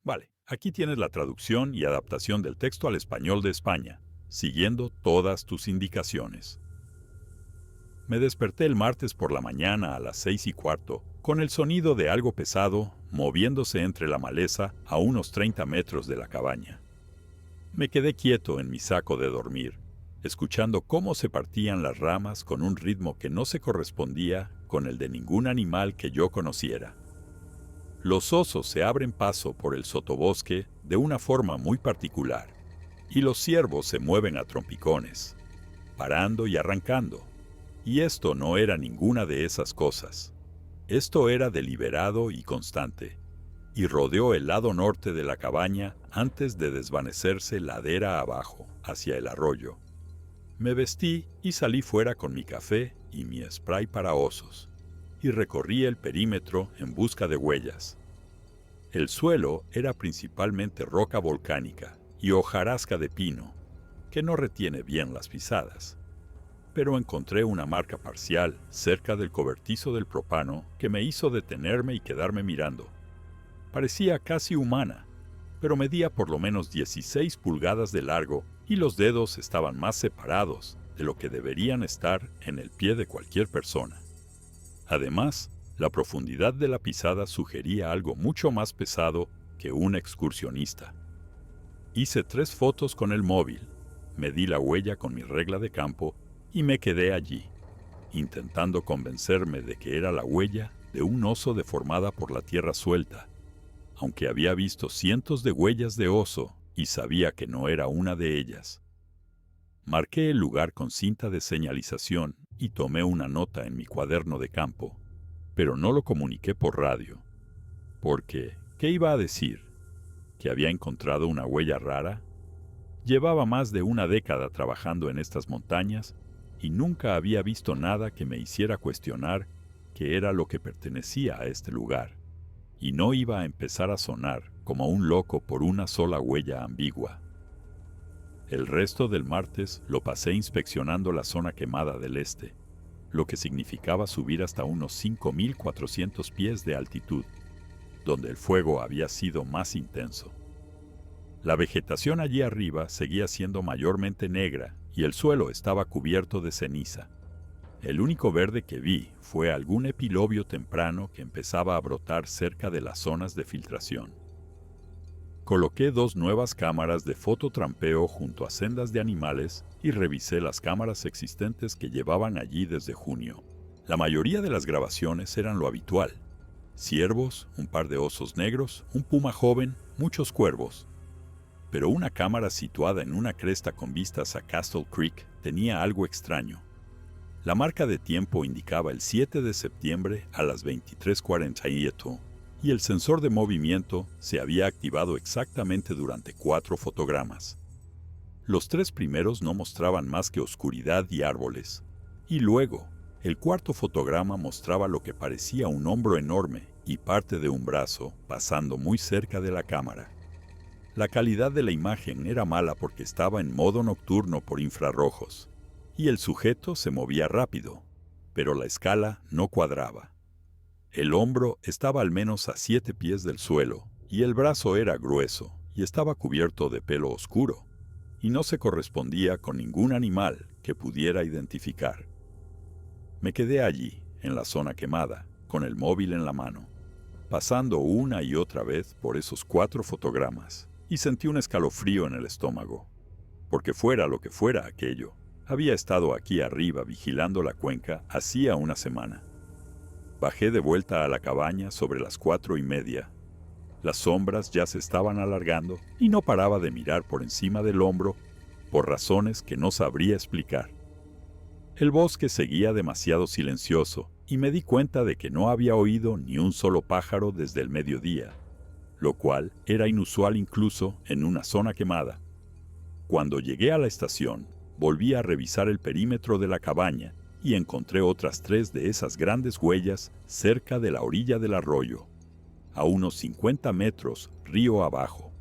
Vale, aquí tienes la traducción y adaptación del texto al español de España, siguiendo todas tus indicaciones. Me desperté el martes por la mañana a las 6:15, con el sonido de algo pesado moviéndose entre la maleza a unos 30 metros de la cabaña. Me quedé quieto en mi saco de dormir, escuchando cómo se partían las ramas con un ritmo que no se correspondía con el de ningún animal que yo conociera. Los osos se abren paso por el sotobosque de una forma muy particular, y los ciervos se mueven a trompicones, parando y arrancando. Y esto no era ninguna de esas cosas. Esto era deliberado y constante, y rodeó el lado norte de la cabaña antes de desvanecerse ladera abajo, hacia el arroyo. Me vestí y salí fuera con mi café y mi spray para osos, y recorrí el perímetro en busca de huellas. El suelo era principalmente roca volcánica y hojarasca de pino, que no retiene bien las pisadas. Pero encontré una marca parcial cerca del cobertizo del propano que me hizo detenerme y quedarme mirando. Parecía casi humana, pero medía por lo menos 16 pulgadas de largo y los dedos estaban más separados de lo que deberían estar en el pie de cualquier persona. Además, la profundidad de la pisada sugería algo mucho más pesado que un excursionista. Hice 3 fotos con el móvil, medí la huella con mi regla de campo y me quedé allí, intentando convencerme de que era la huella de un oso deformada por la tierra suelta, aunque había visto cientos de huellas de oso y sabía que no era una de ellas. Marqué el lugar con cinta de señalización y tomé una nota en mi cuaderno de campo, pero no lo comuniqué por radio, porque, ¿qué iba a decir? ¿Que había encontrado una huella rara? Llevaba más de una década trabajando en estas montañas y nunca había visto nada que me hiciera cuestionar qué era lo que pertenecía a este lugar, y no iba a empezar a sonar como un loco por una sola huella ambigua. El resto del martes lo pasé inspeccionando la zona quemada del este, lo que significaba subir hasta unos 5.400 pies de altitud, donde el fuego había sido más intenso. La vegetación allí arriba seguía siendo mayormente negra y el suelo estaba cubierto de ceniza. El único verde que vi fue algún epilobio temprano que empezaba a brotar cerca de las zonas de filtración. Coloqué 2 nuevas cámaras de fototrampeo junto a sendas de animales y revisé las cámaras existentes que llevaban allí desde junio. La mayoría de las grabaciones eran lo habitual: ciervos, un par de osos negros, un puma joven, muchos cuervos. Pero una cámara situada en una cresta con vistas a Castle Creek tenía algo extraño. La marca de tiempo indicaba el 7 de septiembre a las 23:48 y el sensor de movimiento se había activado exactamente durante 4 fotogramas. Los 3 primeros no mostraban más que oscuridad y árboles, y luego, el cuarto fotograma mostraba lo que parecía un hombro enorme y parte de un brazo pasando muy cerca de la cámara. La calidad de la imagen era mala porque estaba en modo nocturno por infrarrojos, y el sujeto se movía rápido, pero la escala no cuadraba. El hombro estaba al menos a 7 pies del suelo, y el brazo era grueso y estaba cubierto de pelo oscuro, y no se correspondía con ningún animal que pudiera identificar. Me quedé allí, en la zona quemada, con el móvil en la mano, pasando una y otra vez por esos 4 fotogramas, y sentí un escalofrío en el estómago, porque fuera lo que fuera aquello, había estado aquí arriba vigilando la cuenca hacía una semana. Bajé de vuelta a la cabaña sobre las 4:30. Las sombras ya se estaban alargando y no paraba de mirar por encima del hombro por razones que no sabría explicar. El bosque seguía demasiado silencioso y me di cuenta de que no había oído ni un solo pájaro desde el mediodía, lo cual era inusual incluso en una zona quemada. Cuando llegué a la estación, volví a revisar el perímetro de la cabaña y encontré otras 3 de esas grandes huellas cerca de la orilla del arroyo, a unos 50 metros río abajo.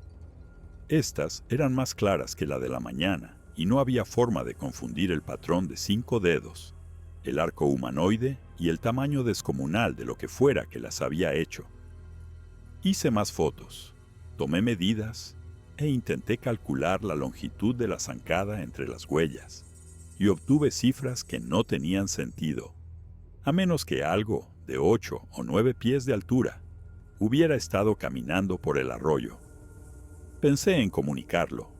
Estas eran más claras que la de la mañana y no había forma de confundir el patrón de 5 dedos, el arco humanoide y el tamaño descomunal de lo que fuera que las había hecho. Hice más fotos, Tomé medidas e intenté calcular la longitud de la zancada entre las huellas, y obtuve cifras que no tenían sentido, a menos que algo de 8 o 9 pies de altura hubiera estado caminando por el arroyo. Pensé en comunicarlo,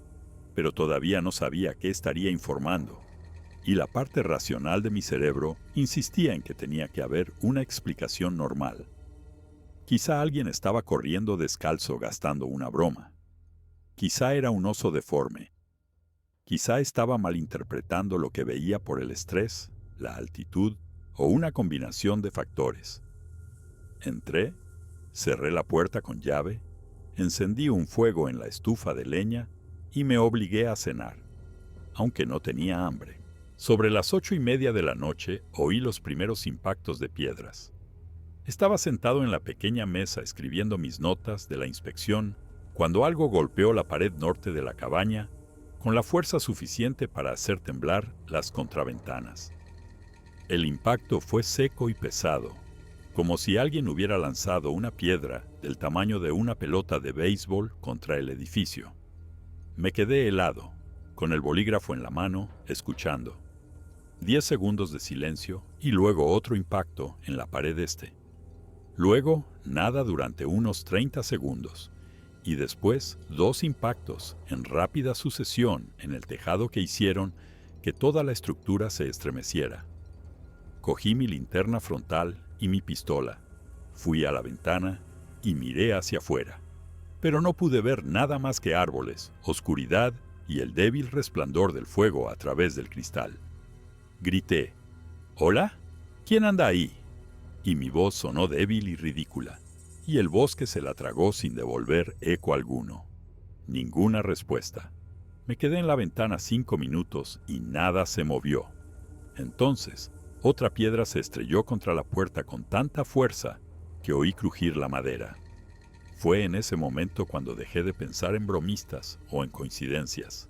pero todavía no sabía qué estaría informando, y la parte racional de mi cerebro insistía en que tenía que haber una explicación normal. Quizá alguien estaba corriendo descalzo gastando una broma. Quizá era un oso deforme. Quizá estaba malinterpretando lo que veía por el estrés, la altitud o una combinación de factores. Entré, cerré la puerta con llave, encendí un fuego en la estufa de leña y me obligué a cenar, aunque no tenía hambre. Sobre las 8:30 de la noche oí los primeros impactos de piedras. Estaba sentado en la pequeña mesa escribiendo mis notas de la inspección cuando algo golpeó la pared norte de la cabaña con la fuerza suficiente para hacer temblar las contraventanas. El impacto fue seco y pesado, como si alguien hubiera lanzado una piedra del tamaño de una pelota de béisbol contra el edificio. Me quedé helado, con el bolígrafo en la mano, escuchando. 10 segundos de silencio y luego otro impacto en la pared este. Luego, nada durante unos 30 segundos. Y después 2 impactos en rápida sucesión en el tejado que hicieron que toda la estructura se estremeciera. Cogí mi linterna frontal y mi pistola, fui a la ventana y miré hacia afuera, pero no pude ver nada más que árboles, oscuridad y el débil resplandor del fuego a través del cristal. Grité, «¿Hola? ¿Quién anda ahí?» Y mi voz sonó débil y ridícula, y el bosque se la tragó sin devolver eco alguno. Ninguna respuesta. Me quedé en la ventana 5 minutos y nada se movió. Entonces, otra piedra se estrelló contra la puerta con tanta fuerza que oí crujir la madera. Fue en ese momento cuando dejé de pensar en bromistas o en coincidencias,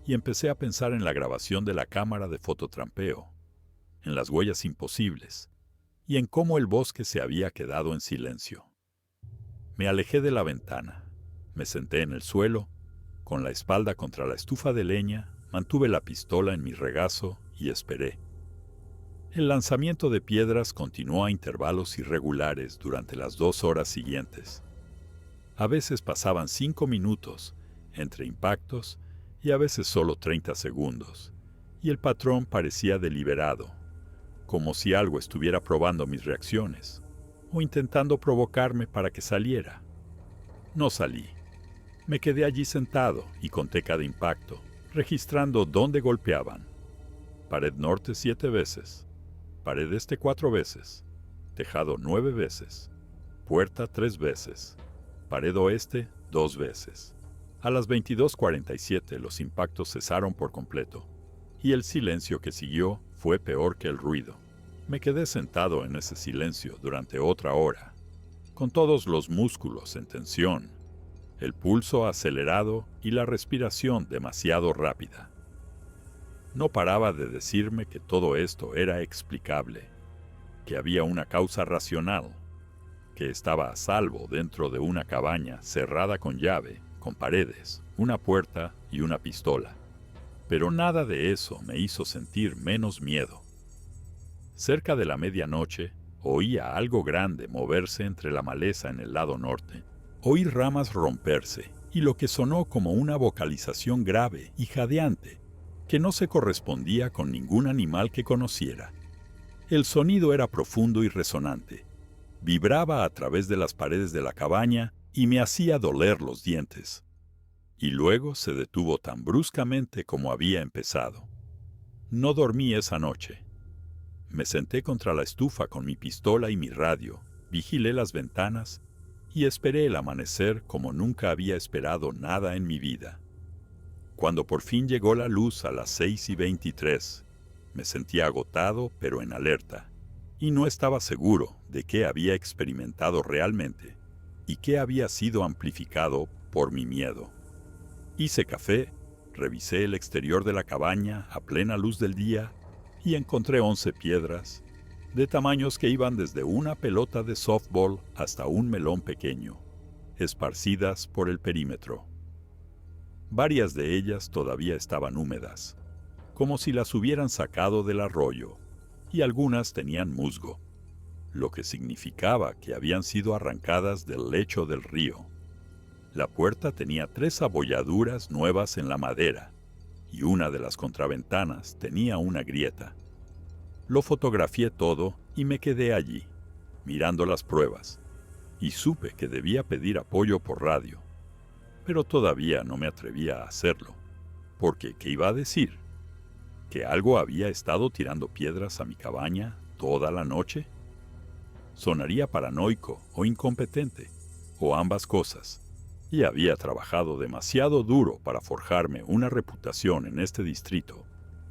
y empecé a pensar en la grabación de la cámara de fototrampeo, en las huellas imposibles, y en cómo el bosque se había quedado en silencio. Me alejé de la ventana, me senté en el suelo, con la espalda contra la estufa de leña, mantuve la pistola en mi regazo y esperé. El lanzamiento de piedras continuó a intervalos irregulares durante las 2 horas siguientes. A veces pasaban 5 minutos entre impactos y a veces solo 30 segundos, y el patrón parecía deliberado, como si algo estuviera probando mis reacciones o intentando provocarme para que saliera. No salí. Me quedé allí sentado y conté cada impacto, registrando dónde golpeaban. Pared norte 7 veces, pared este 4 veces, tejado 9 veces, puerta 3 veces, pared oeste 2 veces. A las 22:47 los impactos cesaron por completo, y el silencio que siguió fue peor que el ruido. Me quedé sentado en ese silencio durante otra hora, con todos los músculos en tensión, el pulso acelerado y la respiración demasiado rápida. No paraba de decirme que todo esto era explicable, que había una causa racional, que estaba a salvo dentro de una cabaña cerrada con llave, con paredes, una puerta y una pistola. Pero nada de eso me hizo sentir menos miedo. Cerca de la medianoche, oía algo grande moverse entre la maleza en el lado norte. Oí ramas romperse y lo que sonó como una vocalización grave y jadeante, que no se correspondía con ningún animal que conociera. El sonido era profundo y resonante. Vibraba a través de las paredes de la cabaña y me hacía doler los dientes. Y luego se detuvo tan bruscamente como había empezado. No dormí esa noche. Me senté contra la estufa con mi pistola y mi radio, vigilé las ventanas y esperé el amanecer como nunca había esperado nada en mi vida. Cuando por fin llegó la luz a las 6:23, me sentía agotado pero en alerta, y no estaba seguro de qué había experimentado realmente y qué había sido amplificado por mi miedo. Hice café, revisé el exterior de la cabaña a plena luz del día y encontré 11 piedras, de tamaños que iban desde una pelota de softball hasta un melón pequeño. esparcidas por el perímetro. Varias de ellas todavía estaban húmedas, como si las hubieran sacado del arroyo, y algunas tenían musgo, lo que significaba que habían sido arrancadas del lecho del río. La puerta tenía 3 abolladuras nuevas en la madera, y una de las contraventanas tenía una grieta. Lo fotografié todo y me quedé allí, mirando las pruebas, y supe que debía pedir apoyo por radio. Pero todavía no me atrevía a hacerlo, porque ¿qué iba a decir? ¿Que algo había estado tirando piedras a mi cabaña toda la noche? Sonaría paranoico o incompetente, o ambas cosas, y había trabajado demasiado duro para forjarme una reputación en este distrito,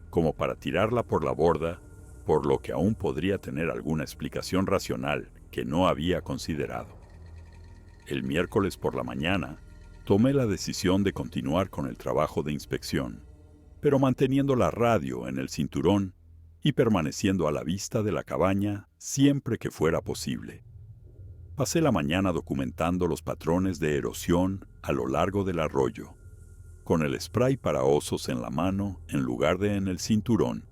como para tirarla por la borda, por lo que aún podría tener alguna explicación racional que no había considerado. El miércoles por la mañana, tomé la decisión de continuar con el trabajo de inspección, pero manteniendo la radio en el cinturón y permaneciendo a la vista de la cabaña siempre que fuera posible. Pasé la mañana documentando los patrones de erosión a lo largo del arroyo, con el spray para osos en la mano en lugar de en el cinturón,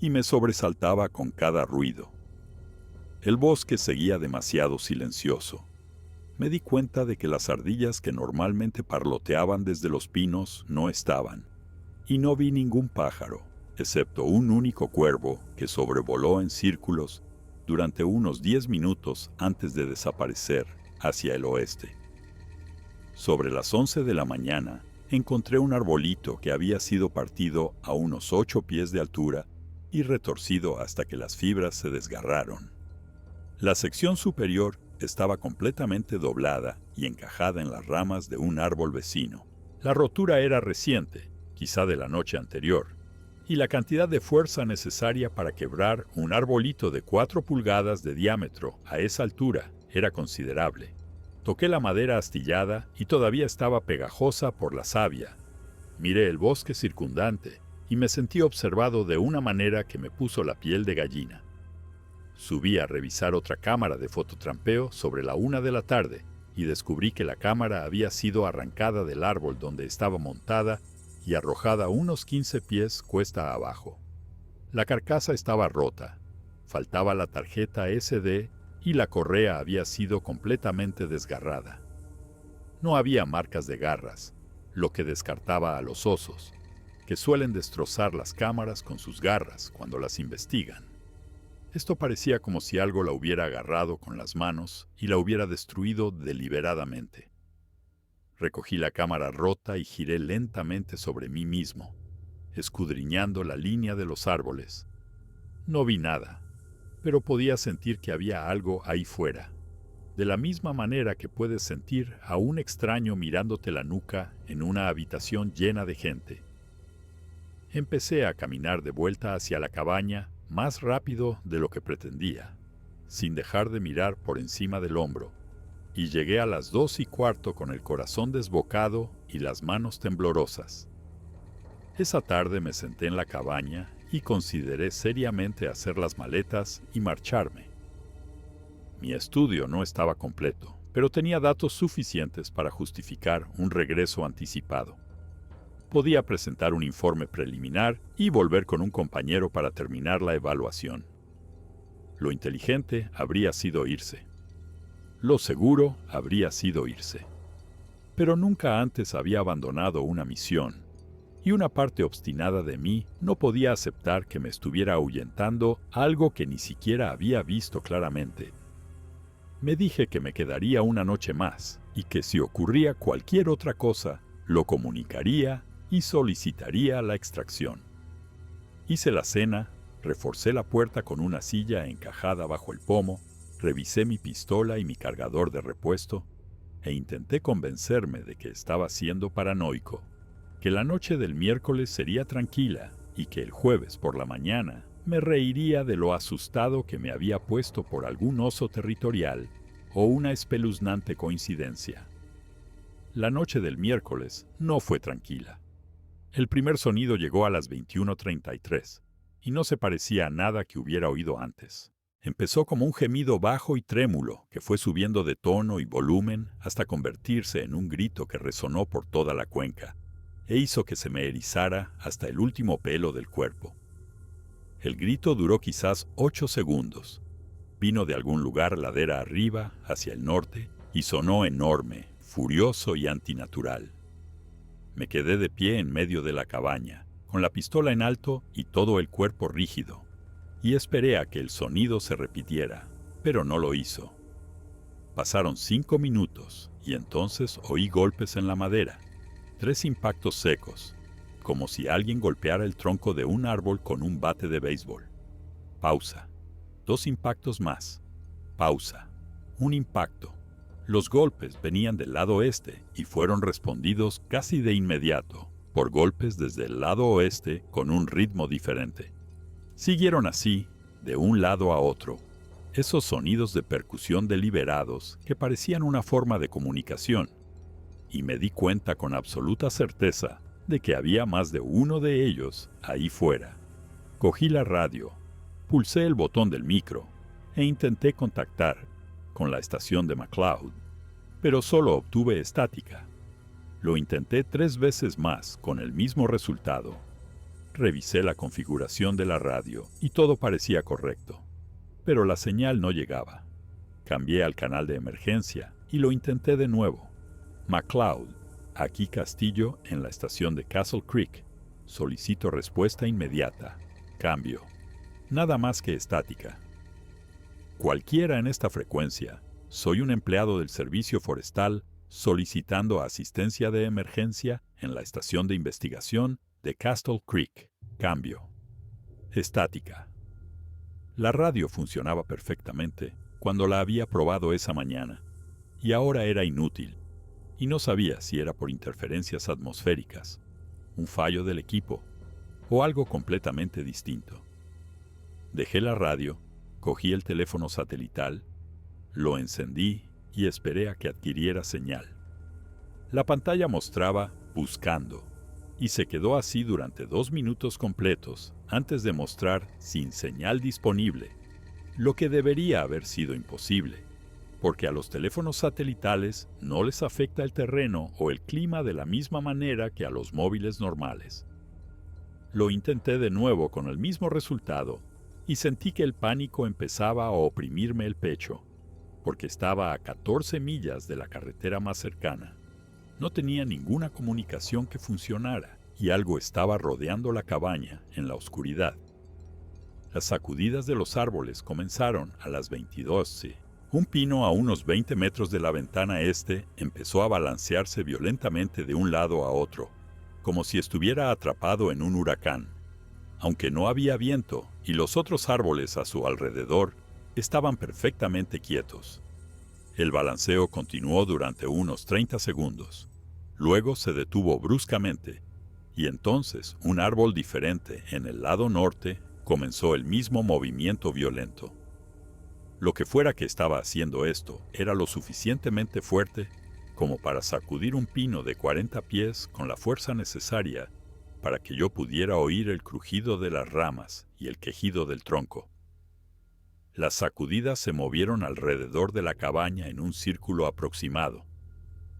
y me sobresaltaba con cada ruido. El bosque seguía demasiado silencioso. Me di cuenta de que las ardillas que normalmente parloteaban desde los pinos no estaban, y no vi ningún pájaro, excepto un único cuervo que sobrevoló en círculos durante unos 10 minutos antes de desaparecer hacia el oeste. Sobre las 11 de la mañana, encontré un arbolito que había sido partido a unos 8 pies de altura y retorcido hasta que las fibras se desgarraron. La sección superior estaba completamente doblada y encajada en las ramas de un árbol vecino. La rotura era reciente, quizá de la noche anterior, y la cantidad de fuerza necesaria para quebrar un arbolito de 4 pulgadas de diámetro a esa altura era considerable. Toqué la madera astillada y todavía estaba pegajosa por la savia. Miré el bosque circundante y me sentí observado de una manera que me puso la piel de gallina. Subí a revisar otra cámara de fototrampeo sobre la 1 de la tarde y descubrí que la cámara había sido arrancada del árbol donde estaba montada y arrojada unos 15 pies cuesta abajo. La carcasa estaba rota, faltaba la tarjeta SD y la correa había sido completamente desgarrada. No había marcas de garras, lo que descartaba a los osos, que suelen destrozar las cámaras con sus garras cuando las investigan. Esto parecía como si algo la hubiera agarrado con las manos y la hubiera destruido deliberadamente. Recogí la cámara rota y giré lentamente sobre mí mismo, escudriñando la línea de los árboles. No vi nada, pero podía sentir que había algo ahí fuera, de la misma manera que puedes sentir a un extraño mirándote la nuca en una habitación llena de gente. Empecé a caminar de vuelta hacia la cabaña más rápido de lo que pretendía, sin dejar de mirar por encima del hombro, y llegué a las 2:15 con el corazón desbocado y las manos temblorosas. Esa tarde me senté en la cabaña y consideré seriamente hacer las maletas y marcharme. Mi estudio no estaba completo, pero tenía datos suficientes para justificar un regreso anticipado. Podía presentar un informe preliminar y volver con un compañero para terminar la evaluación. Lo inteligente habría sido irse. Lo seguro habría sido irse. Pero nunca antes había abandonado una misión, y una parte obstinada de mí no podía aceptar que me estuviera ahuyentando algo que ni siquiera había visto claramente. Me dije que me quedaría una noche más, y que si ocurría cualquier otra cosa, lo comunicaría y solicitaría la extracción. Hice la cena, reforcé la puerta con una silla encajada bajo el pomo, revisé mi pistola y mi cargador de repuesto, e intenté convencerme de que estaba siendo paranoico, que la noche del miércoles sería tranquila y que el jueves por la mañana me reiría de lo asustado que me había puesto por algún oso territorial o una espeluznante coincidencia. La noche del miércoles no fue tranquila. El primer sonido llegó a las 21:33 y no se parecía a nada que hubiera oído antes. Empezó como un gemido bajo y trémulo que fue subiendo de tono y volumen hasta convertirse en un grito que resonó por toda la cuenca e hizo que se me erizara hasta el último pelo del cuerpo. El grito duró quizás 8 segundos. Vino de algún lugar ladera arriba, hacia el norte, y sonó enorme, furioso y antinatural. Me quedé de pie en medio de la cabaña, con la pistola en alto y todo el cuerpo rígido, y esperé a que el sonido se repitiera, pero no lo hizo. Pasaron 5 minutos y entonces oí golpes en la madera, 3 impactos secos, como si alguien golpeara el tronco de un árbol con un bate de béisbol. Pausa. 2 impactos más. Pausa. Un impacto. Los golpes venían del lado este y fueron respondidos casi de inmediato por golpes desde el lado oeste con un ritmo diferente. Siguieron así, de un lado a otro, esos sonidos de percusión deliberados que parecían una forma de comunicación, y me di cuenta con absoluta certeza de que había más de uno de ellos ahí fuera. Cogí la radio, pulsé el botón del micro e intenté contactar con la estación de McCloud, pero solo obtuve estática. Lo intenté 3 veces más con el mismo resultado. Revisé la configuración de la radio y todo parecía correcto, pero la señal no llegaba. Cambié al canal de emergencia y lo intenté de nuevo. McCloud, aquí Castillo en la estación de Castle Creek. Solicito respuesta inmediata. Cambio. Nada más que estática. Cualquiera en esta frecuencia. Soy un empleado del servicio forestal solicitando asistencia de emergencia en la estación de investigación de Castle Creek. Cambio. Estática. La radio funcionaba perfectamente cuando la había probado esa mañana, y ahora era inútil, y no sabía si era por interferencias atmosféricas, un fallo del equipo, o algo completamente distinto. Dejé la radio, cogí el teléfono satelital, lo encendí y esperé a que adquiriera señal. La pantalla mostraba buscando, y se quedó así durante 2 minutos completos antes de mostrar sin señal disponible, lo que debería haber sido imposible, porque a los teléfonos satelitales no les afecta el terreno o el clima de la misma manera que a los móviles normales. Lo intenté de nuevo con el mismo resultado y sentí que el pánico empezaba a oprimirme el pecho, porque estaba a 14 millas de la carretera más cercana. No tenía ninguna comunicación que funcionara y algo estaba rodeando la cabaña en la oscuridad. Las sacudidas de los árboles comenzaron a las 22:00. Un pino a unos 20 metros de la ventana este empezó a balancearse violentamente de un lado a otro, como si estuviera atrapado en un huracán. Aunque no había viento y los otros árboles a su alrededor estaban perfectamente quietos. El balanceo continuó durante unos 30 segundos. Luego se detuvo bruscamente, y entonces un árbol diferente en el lado norte comenzó el mismo movimiento violento. Lo que fuera que estaba haciendo esto era lo suficientemente fuerte como para sacudir un pino de 40 pies con la fuerza necesaria para que yo pudiera oír el crujido de las ramas y el quejido del tronco. Las sacudidas se movieron alrededor de la cabaña en un círculo aproximado.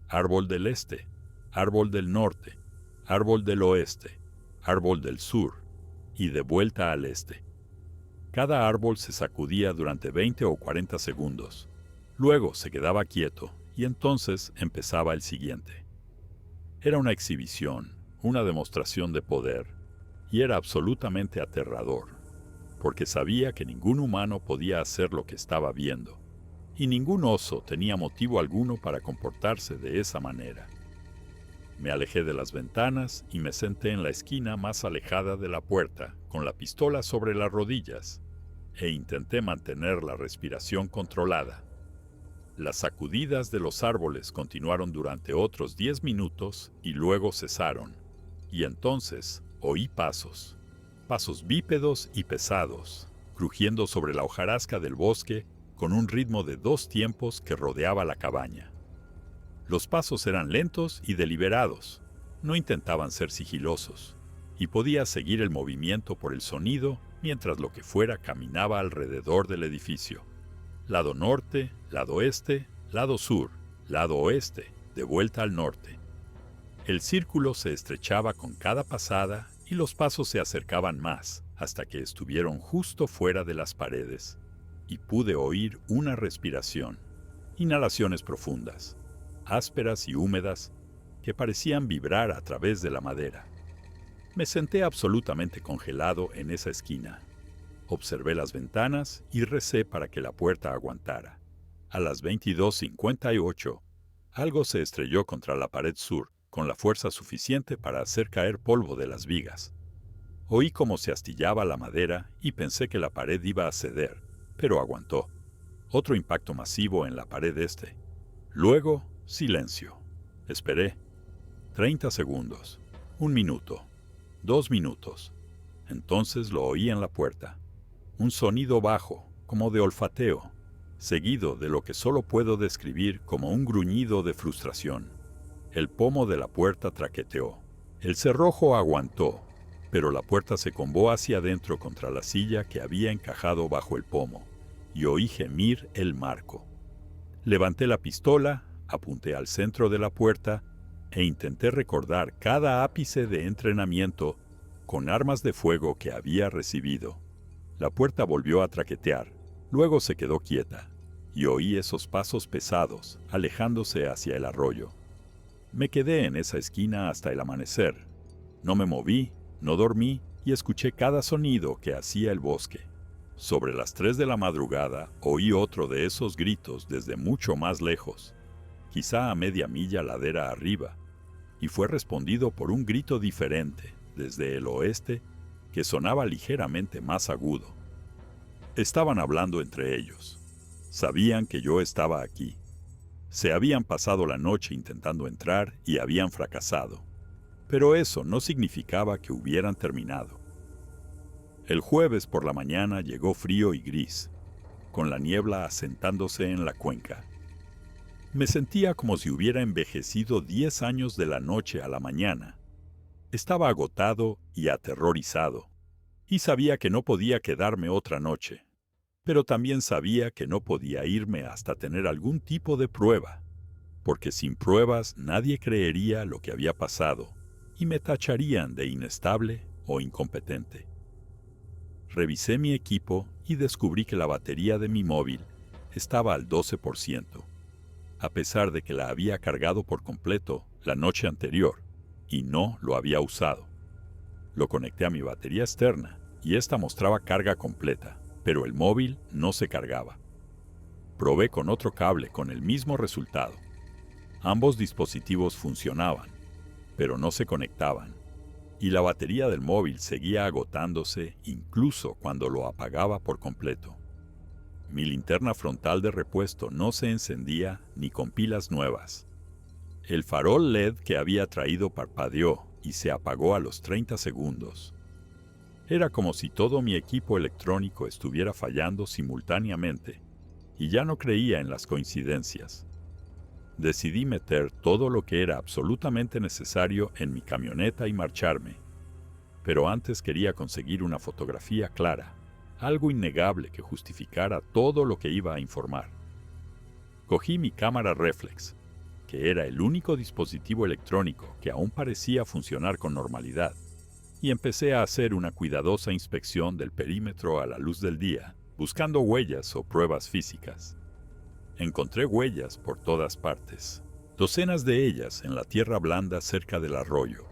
Árbol del este, árbol del norte, árbol del oeste, árbol del sur y de vuelta al este. Cada árbol se sacudía durante 20 o 40 segundos. Luego se quedaba quieto y entonces empezaba el siguiente. Era una exhibición, una demostración de poder, y era absolutamente aterrador, porque sabía que ningún humano podía hacer lo que estaba viendo, y ningún oso tenía motivo alguno para comportarse de esa manera. Me alejé de las ventanas y me senté en la esquina más alejada de la puerta, con la pistola sobre las rodillas, e intenté mantener la respiración controlada. Las sacudidas de los árboles continuaron durante otros 10 minutos y luego cesaron, y entonces oí pasos bípedos y pesados, crujiendo sobre la hojarasca del bosque con un ritmo de 2 tiempos que rodeaba la cabaña. Los pasos eran lentos y deliberados, no intentaban ser sigilosos, y podía seguir el movimiento por el sonido mientras lo que fuera caminaba alrededor del edificio. Lado norte, lado este, lado sur, lado oeste, de vuelta al norte. El círculo se estrechaba con cada pasada y los pasos se acercaban más hasta que estuvieron justo fuera de las paredes y pude oír una respiración, inhalaciones profundas, ásperas y húmedas que parecían vibrar a través de la madera. Me senté absolutamente congelado en esa esquina. Observé las ventanas y recé para que la puerta aguantara. A las 22:58, algo se estrelló contra la pared sur, con la fuerza suficiente para hacer caer polvo de las vigas. Oí cómo se astillaba la madera y pensé que la pared iba a ceder, pero aguantó. Otro impacto masivo en la pared este. Luego, silencio. Esperé. 30 segundos. 1 minuto. 2 minutos. Entonces lo oí en la puerta. Un sonido bajo, como de olfateo, seguido de lo que solo puedo describir como un gruñido de frustración. El pomo de la puerta traqueteó. El cerrojo aguantó, pero la puerta se combó hacia adentro contra la silla que había encajado bajo el pomo, y oí gemir el marco. Levanté la pistola, apunté al centro de la puerta e intenté recordar cada ápice de entrenamiento con armas de fuego que había recibido. La puerta volvió a traquetear, luego se quedó quieta, y oí esos pasos pesados alejándose hacia el arroyo. Me quedé en esa esquina hasta el amanecer. No me moví, no dormí y escuché cada sonido que hacía el bosque. Sobre las 3 de la madrugada oí otro de esos gritos desde mucho más lejos, quizá a media milla ladera arriba, y fue respondido por un grito diferente desde el oeste que sonaba ligeramente más agudo. Estaban hablando entre ellos. Sabían que yo estaba aquí. Se habían pasado la noche intentando entrar y habían fracasado, pero eso no significaba que hubieran terminado. El jueves por la mañana llegó frío y gris, con la niebla asentándose en la cuenca. Me sentía como si hubiera envejecido 10 años de la noche a la mañana. Estaba agotado y aterrorizado, y sabía que no podía quedarme otra noche. Pero también sabía que no podía irme hasta tener algún tipo de prueba, porque sin pruebas nadie creería lo que había pasado y me tacharían de inestable o incompetente. Revisé mi equipo y descubrí que la batería de mi móvil estaba al 12%, a pesar de que la había cargado por completo la noche anterior y no lo había usado. Lo conecté a mi batería externa y esta mostraba carga completa, pero el móvil no se cargaba. Probé con otro cable con el mismo resultado. Ambos dispositivos funcionaban, pero no se conectaban, y la batería del móvil seguía agotándose incluso cuando lo apagaba por completo. Mi linterna frontal de repuesto no se encendía ni con pilas nuevas. El farol LED que había traído parpadeó y se apagó a los 30 segundos. Era como si todo mi equipo electrónico estuviera fallando simultáneamente, y ya no creía en las coincidencias. Decidí meter todo lo que era absolutamente necesario en mi camioneta y marcharme. Pero antes quería conseguir una fotografía clara, algo innegable que justificara todo lo que iba a informar. Cogí mi cámara reflex, que era el único dispositivo electrónico que aún parecía funcionar con normalidad, y empecé a hacer una cuidadosa inspección del perímetro a la luz del día, buscando huellas o pruebas físicas. Encontré huellas por todas partes, docenas de ellas en la tierra blanda cerca del arroyo,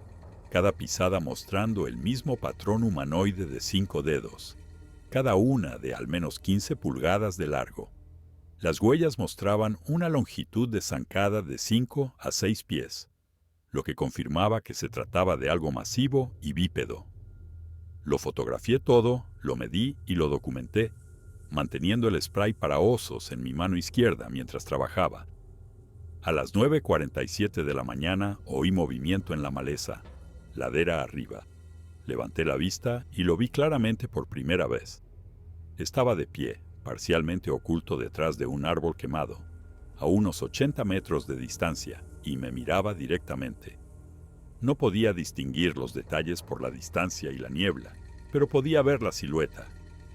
cada pisada mostrando el mismo patrón humanoide de 5 dedos, cada una de al menos 15 pulgadas de largo. Las huellas mostraban una longitud de zancada de 5 a 6 pies, lo que confirmaba que se trataba de algo masivo y bípedo. Lo fotografié todo, lo medí y lo documenté, manteniendo el spray para osos en mi mano izquierda mientras trabajaba. A las 9:47 de la mañana oí movimiento en la maleza, ladera arriba. Levanté la vista y lo vi claramente por primera vez. Estaba de pie, parcialmente oculto detrás de un árbol quemado, a unos 80 metros de distancia, y me miraba directamente. No podía distinguir los detalles por la distancia y la niebla, pero podía ver la silueta,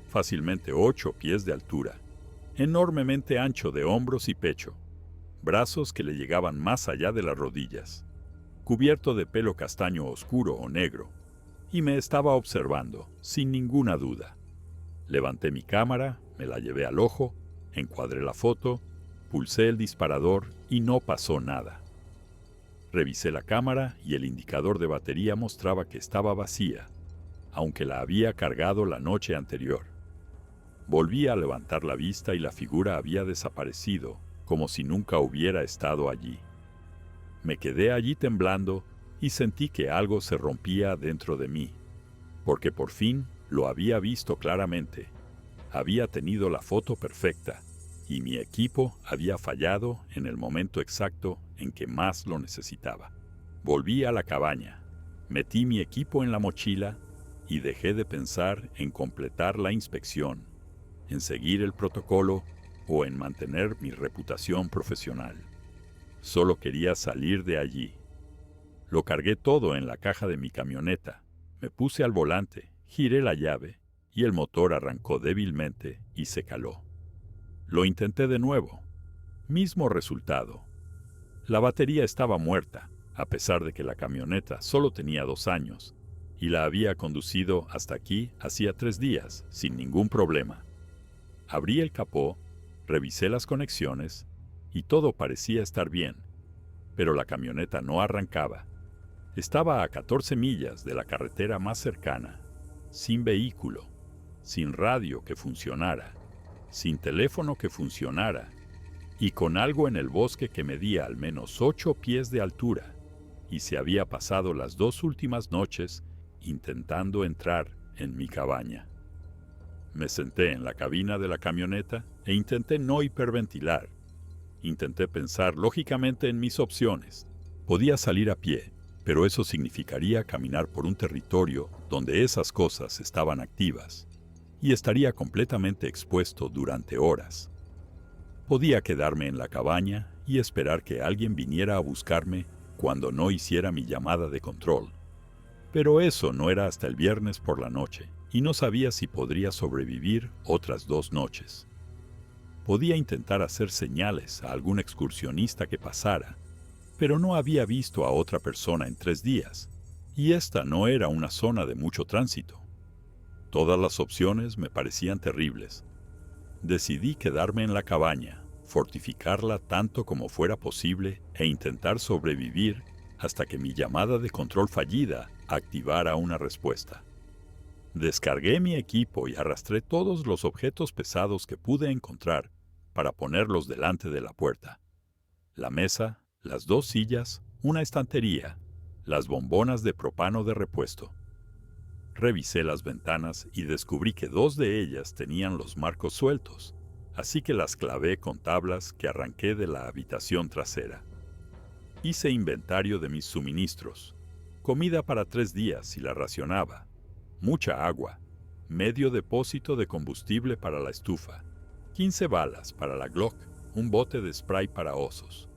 fácilmente 8 pies de altura, enormemente ancho de hombros y pecho, brazos que le llegaban más allá de las rodillas, cubierto de pelo castaño oscuro o negro, y me estaba observando, sin ninguna duda. Levanté mi cámara, me la llevé al ojo, encuadré la foto, pulsé el disparador y no pasó nada. Revisé la cámara y el indicador de batería mostraba que estaba vacía, aunque la había cargado la noche anterior. Volví a levantar la vista y la figura había desaparecido, como si nunca hubiera estado allí. Me quedé allí temblando y sentí que algo se rompía dentro de mí, porque por fin lo había visto claramente. Había tenido la foto perfecta y mi equipo había fallado en el momento exacto en que más lo necesitaba. Volví a la cabaña, metí mi equipo en la mochila y dejé de pensar en completar la inspección, en seguir el protocolo o en mantener mi reputación profesional. Solo quería salir de allí. Lo cargué todo en la caja de mi camioneta, me puse al volante, giré la llave y el motor arrancó débilmente y se caló. Lo intenté de nuevo. Mismo resultado. La batería estaba muerta, a pesar de que la camioneta solo tenía 2 años, y la había conducido hasta aquí hacía 3 días, sin ningún problema. Abrí el capó, revisé las conexiones, y todo parecía estar bien, pero la camioneta no arrancaba. Estaba a 14 millas de la carretera más cercana, sin vehículo, sin radio que funcionara, sin teléfono que funcionara, y con algo en el bosque que medía al menos 8 pies de altura, y se había pasado las 2 últimas noches intentando entrar en mi cabaña. Me senté en la cabina de la camioneta e intenté no hiperventilar. Intenté pensar lógicamente en mis opciones. Podía salir a pie, pero eso significaría caminar por un territorio donde esas cosas estaban activas, y estaría completamente expuesto durante horas. Podía quedarme en la cabaña y esperar que alguien viniera a buscarme cuando no hiciera mi llamada de control. Pero eso no era hasta el viernes por la noche, y no sabía si podría sobrevivir otras 2 noches. Podía intentar hacer señales a algún excursionista que pasara, pero no había visto a otra persona en 3 días, y esta no era una zona de mucho tránsito. Todas las opciones me parecían terribles. Decidí quedarme en la cabaña, fortificarla tanto como fuera posible e intentar sobrevivir hasta que mi llamada de control fallida activara una respuesta. Descargué mi equipo y arrastré todos los objetos pesados que pude encontrar para ponerlos delante de la puerta. La mesa, las 2 sillas, una estantería, las bombonas de propano de repuesto. Revisé las ventanas y descubrí que 2 de ellas tenían los marcos sueltos, así que las clavé con tablas que arranqué de la habitación trasera. Hice inventario de mis suministros, comida para 3 días y la racionaba, mucha agua, medio depósito de combustible para la estufa, 15 balas para la Glock, un bote de spray para osos.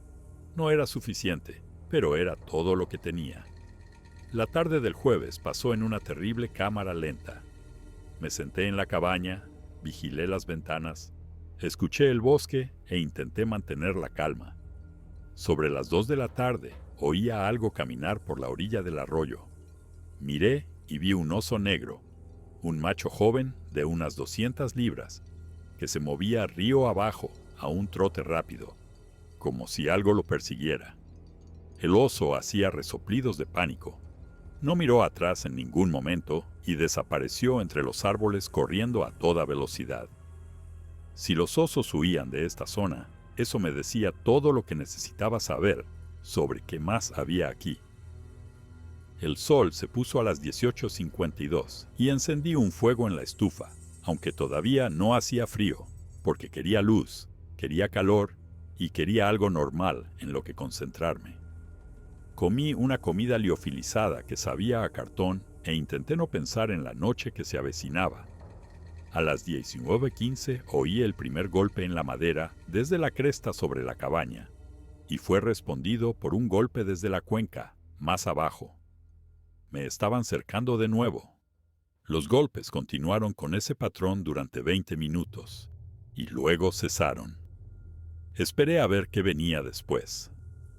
No era suficiente, pero era todo lo que tenía. La tarde del jueves pasó en una terrible cámara lenta. Me senté en la cabaña, vigilé las ventanas, escuché el bosque e intenté mantener la calma. Sobre las 2 de la tarde oía algo caminar por la orilla del arroyo. Miré y vi un oso negro, un macho joven de unas 200 libras, que se movía río abajo a un trote rápido, como si algo lo persiguiera. El oso hacía resoplidos de pánico. No miró atrás en ningún momento y desapareció entre los árboles corriendo a toda velocidad. Si los osos huían de esta zona, eso me decía todo lo que necesitaba saber sobre qué más había aquí. El sol se puso a las 18:52 y encendí un fuego en la estufa, aunque todavía no hacía frío, porque quería luz, quería calor y quería algo normal en lo que concentrarme. Comí una comida liofilizada que sabía a cartón e intenté no pensar en la noche que se avecinaba. A las 19:15 oí el primer golpe en la madera desde la cresta sobre la cabaña, y fue respondido por un golpe desde la cuenca, más abajo. Me estaban cercando de nuevo. Los golpes continuaron con ese patrón durante 20 minutos, y luego cesaron. Esperé a ver qué venía después.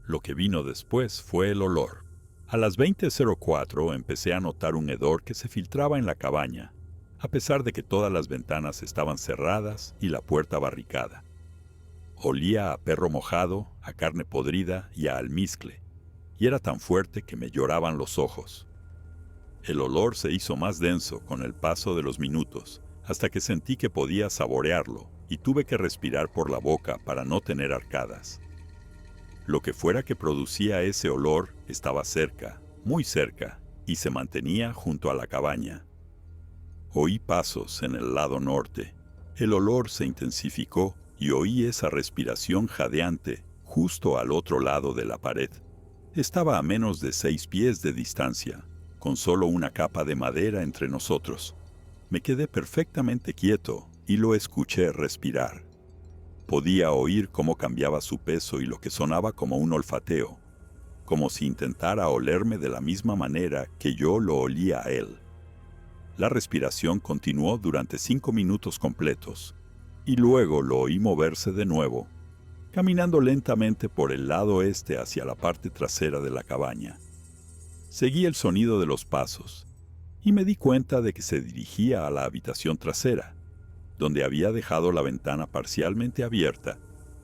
Lo que vino después fue el olor. A las 20:04 empecé a notar un hedor que se filtraba en la cabaña, a pesar de que todas las ventanas estaban cerradas y la puerta barricada. Olía a perro mojado, a carne podrida y a almizcle, y era tan fuerte que me lloraban los ojos. El olor se hizo más denso con el paso de los minutos, hasta que sentí que podía saborearlo y tuve que respirar por la boca para no tener arcadas. Lo que fuera que producía ese olor estaba cerca, muy cerca, y se mantenía junto a la cabaña. Oí pasos en el lado norte. El olor se intensificó y oí esa respiración jadeante justo al otro lado de la pared. Estaba a menos de 6 pies de distancia, con solo una capa de madera entre nosotros. Me quedé perfectamente quieto y lo escuché respirar. Podía oír cómo cambiaba su peso y lo que sonaba como un olfateo, como si intentara olerme de la misma manera que yo lo olía a él. La respiración continuó durante 5 minutos completos, y luego lo oí moverse de nuevo, caminando lentamente por el lado este hacia la parte trasera de la cabaña. Seguí el sonido de los pasos, y me di cuenta de que se dirigía a la habitación trasera, donde había dejado la ventana parcialmente abierta,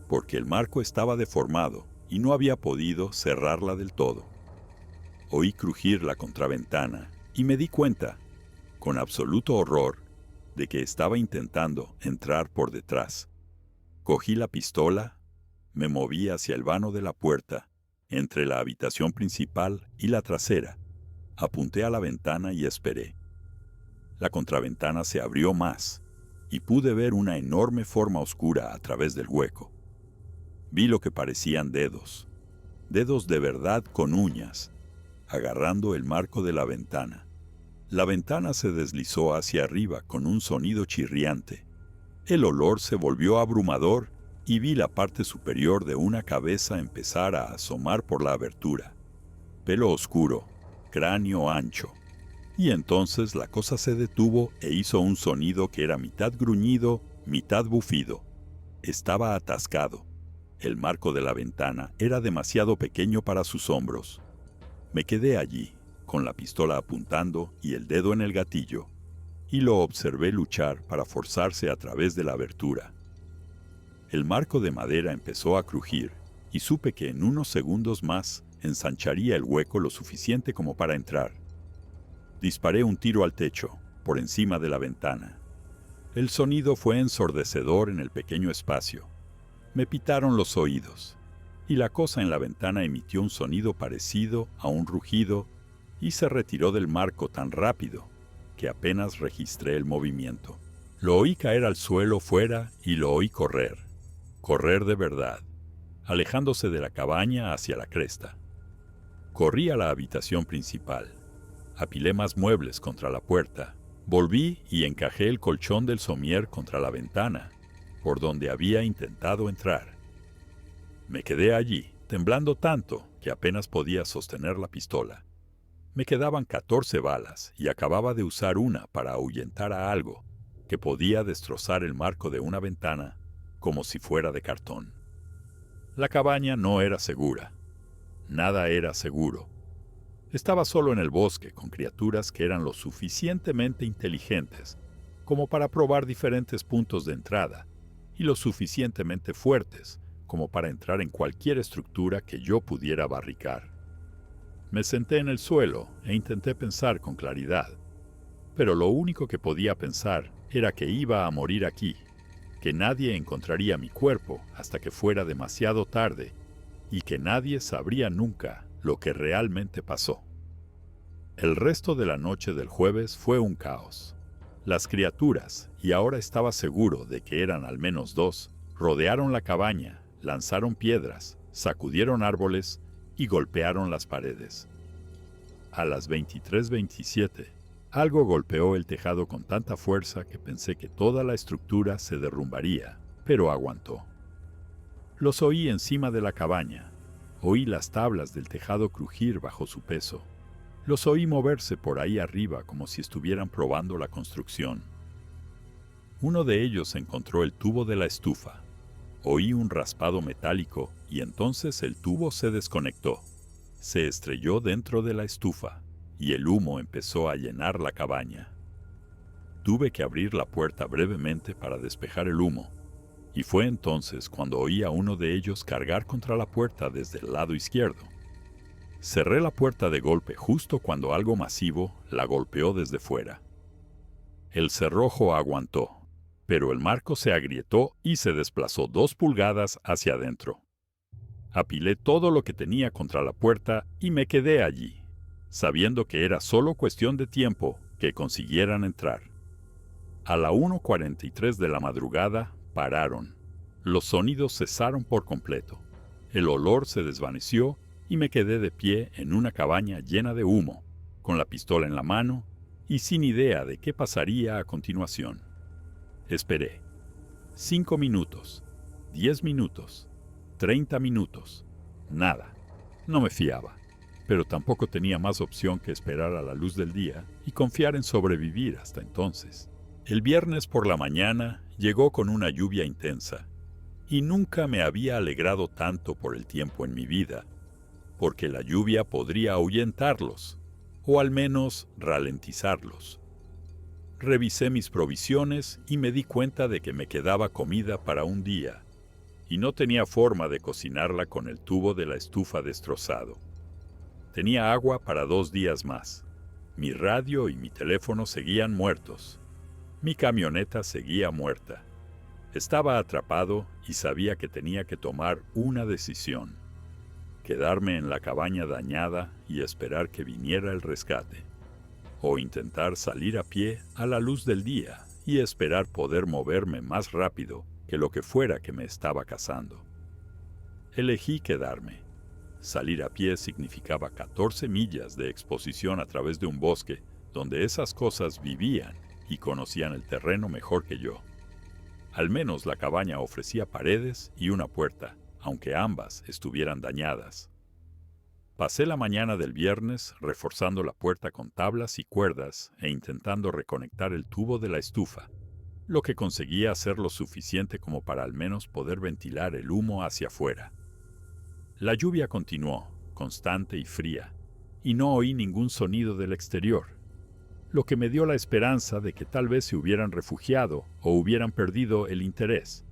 porque el marco estaba deformado y no había podido cerrarla del todo. Oí crujir la contraventana y me di cuenta, con absoluto horror, de que estaba intentando entrar por detrás. Cogí la pistola, me moví hacia el vano de la puerta, entre la habitación principal y la trasera. Apunté a la ventana y esperé. La contraventana se abrió más, y pude ver una enorme forma oscura a través del hueco. Vi lo que parecían dedos de verdad con uñas, agarrando el marco de la ventana. La ventana se deslizó hacia arriba con un sonido chirriante. El olor se volvió abrumador y vi la parte superior de una cabeza empezar a asomar por la abertura. Pelo oscuro, cráneo ancho. Y entonces la cosa se detuvo e hizo un sonido que era mitad gruñido, mitad bufido. Estaba atascado. El marco de la ventana era demasiado pequeño para sus hombros. Me quedé allí, con la pistola apuntando y el dedo en el gatillo, y lo observé luchar para forzarse a través de la abertura. El marco de madera empezó a crujir, y supe que en unos segundos más ensancharía el hueco lo suficiente como para entrar. Disparé un tiro al techo, por encima de la ventana. El sonido fue ensordecedor en el pequeño espacio. Me pitaron los oídos, y la cosa en la ventana emitió un sonido parecido a un rugido y se retiró del marco tan rápido que apenas registré el movimiento. Lo oí caer al suelo fuera y lo oí correr de verdad, alejándose de la cabaña hacia la cresta. Corrí a la habitación principal. Apilé más muebles contra la puerta. Volví y encajé el colchón del somier contra la ventana, por donde había intentado entrar. Me quedé allí, temblando tanto que apenas podía sostener la pistola. Me quedaban 14 balas y acababa de usar una para ahuyentar a algo que podía destrozar el marco de una ventana como si fuera de cartón. La cabaña no era segura. Nada era seguro. Estaba solo en el bosque con criaturas que eran lo suficientemente inteligentes como para probar diferentes puntos de entrada y lo suficientemente fuertes como para entrar en cualquier estructura que yo pudiera barricar. Me senté en el suelo e intenté pensar con claridad, pero lo único que podía pensar era que iba a morir aquí, que nadie encontraría mi cuerpo hasta que fuera demasiado tarde y que nadie sabría nunca lo que realmente pasó. El resto de la noche del jueves fue un caos. Las criaturas, y ahora estaba seguro de que eran al menos 2, rodearon la cabaña, lanzaron piedras, sacudieron árboles y golpearon las paredes. A las 23:27, algo golpeó el tejado con tanta fuerza que pensé que toda la estructura se derrumbaría, pero aguantó. Los oí encima de la cabaña. Oí las tablas del tejado crujir bajo su peso. Los oí moverse por ahí arriba como si estuvieran probando la construcción. Uno de ellos encontró el tubo de la estufa. Oí un raspado metálico y entonces el tubo se desconectó. Se estrelló dentro de la estufa y el humo empezó a llenar la cabaña. Tuve que abrir la puerta brevemente para despejar el humo, y fue entonces cuando oí a uno de ellos cargar contra la puerta desde el lado izquierdo. Cerré la puerta de golpe justo cuando algo masivo la golpeó desde fuera. El cerrojo aguantó, pero el marco se agrietó y se desplazó 2 pulgadas hacia adentro. Apilé todo lo que tenía contra la puerta y me quedé allí, sabiendo que era solo cuestión de tiempo que consiguieran entrar. A la 1:43 de la madrugada pararon. Los sonidos cesaron por completo. El olor se desvaneció y me quedé de pie en una cabaña llena de humo, con la pistola en la mano y sin idea de qué pasaría a continuación. Esperé. 5 minutos, 10 minutos, 30 minutos. Nada. No me fiaba, pero tampoco tenía más opción que esperar a la luz del día y confiar en sobrevivir hasta entonces. El viernes por la mañana llegó con una lluvia intensa, y nunca me había alegrado tanto por el tiempo en mi vida, porque la lluvia podría ahuyentarlos, o al menos ralentizarlos. Revisé mis provisiones y me di cuenta de que me quedaba comida para un día, y no tenía forma de cocinarla con el tubo de la estufa destrozado. Tenía agua para 2 días más. Mi radio y mi teléfono seguían muertos. Mi camioneta seguía muerta. Estaba atrapado y sabía que tenía que tomar una decisión: quedarme en la cabaña dañada y esperar que viniera el rescate, o intentar salir a pie a la luz del día y esperar poder moverme más rápido que lo que fuera que me estaba cazando. Elegí quedarme. Salir a pie significaba 14 millas de exposición a través de un bosque donde esas cosas vivían y conocían el terreno mejor que yo. Al menos la cabaña ofrecía paredes y una puerta, aunque ambas estuvieran dañadas. Pasé la mañana del viernes reforzando la puerta con tablas y cuerdas e intentando reconectar el tubo de la estufa, lo que conseguía hacer lo suficiente como para al menos poder ventilar el humo hacia afuera. La lluvia continuó, constante y fría, y no oí ningún sonido del exterior, lo que me dio la esperanza de que tal vez se hubieran refugiado o hubieran perdido el interés.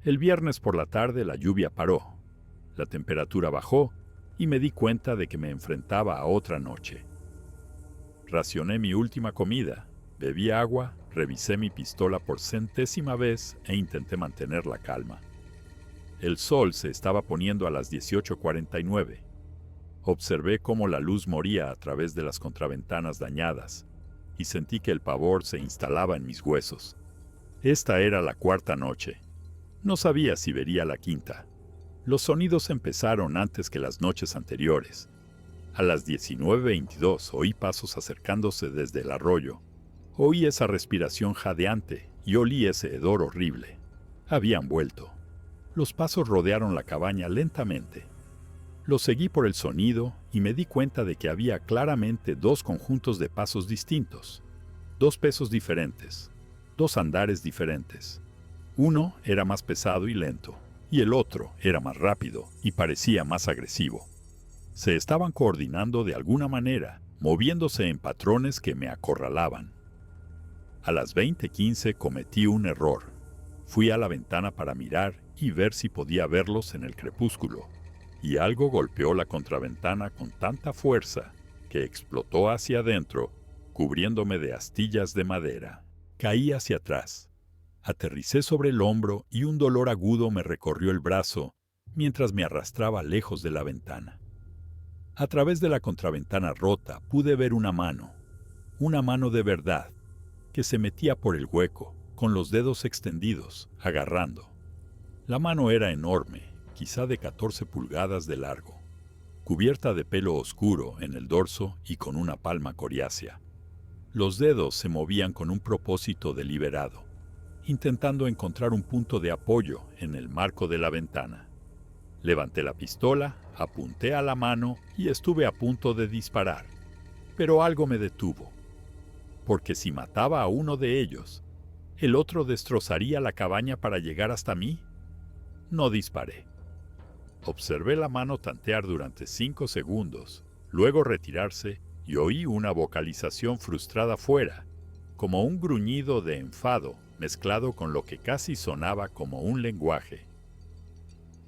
El viernes por la tarde la lluvia paró, la temperatura bajó y me di cuenta de que me enfrentaba a otra noche. Racioné mi última comida, bebí agua, revisé mi pistola por 100ª vez e intenté mantener la calma. El sol se estaba poniendo a las 18:49. Observé cómo la luz moría a través de las contraventanas dañadas y sentí que el pavor se instalaba en mis huesos. Esta era la 4ª noche. No sabía si vería la 5ª. Los sonidos empezaron antes que las noches anteriores. A las 19:22 oí pasos acercándose desde el arroyo. Oí esa respiración jadeante y olí ese hedor horrible. Habían vuelto. Los pasos rodearon la cabaña lentamente. Los seguí por el sonido y me di cuenta de que había claramente 2 conjuntos de pasos distintos, 2 pesos diferentes, 2 andares diferentes. Uno era más pesado y lento, y el otro era más rápido y parecía más agresivo. Se estaban coordinando de alguna manera, moviéndose en patrones que me acorralaban. A las 20:15 cometí un error. Fui a la ventana para mirar y ver si podía verlos en el crepúsculo, y algo golpeó la contraventana con tanta fuerza que explotó hacia adentro, cubriéndome de astillas de madera. Caí hacia atrás. Aterricé sobre el hombro y un dolor agudo me recorrió el brazo mientras me arrastraba lejos de la ventana. A través de la contraventana rota pude ver una mano de verdad, que se metía por el hueco, con los dedos extendidos, agarrando. La mano era enorme, quizá de 14 pulgadas de largo, cubierta de pelo oscuro en el dorso y con una palma coriácea. Los dedos se movían con un propósito deliberado, intentando encontrar un punto de apoyo en el marco de la ventana. Levanté la pistola, apunté a la mano y estuve a punto de disparar, Pero algo me detuvo, porque si mataba a uno de ellos, ¿el otro destrozaría la cabaña para llegar hasta mí? No disparé. Observé la mano tantear durante 5 segundos, luego retirarse y oí una vocalización frustrada fuera, como un gruñido de enfado mezclado con lo que casi sonaba como un lenguaje.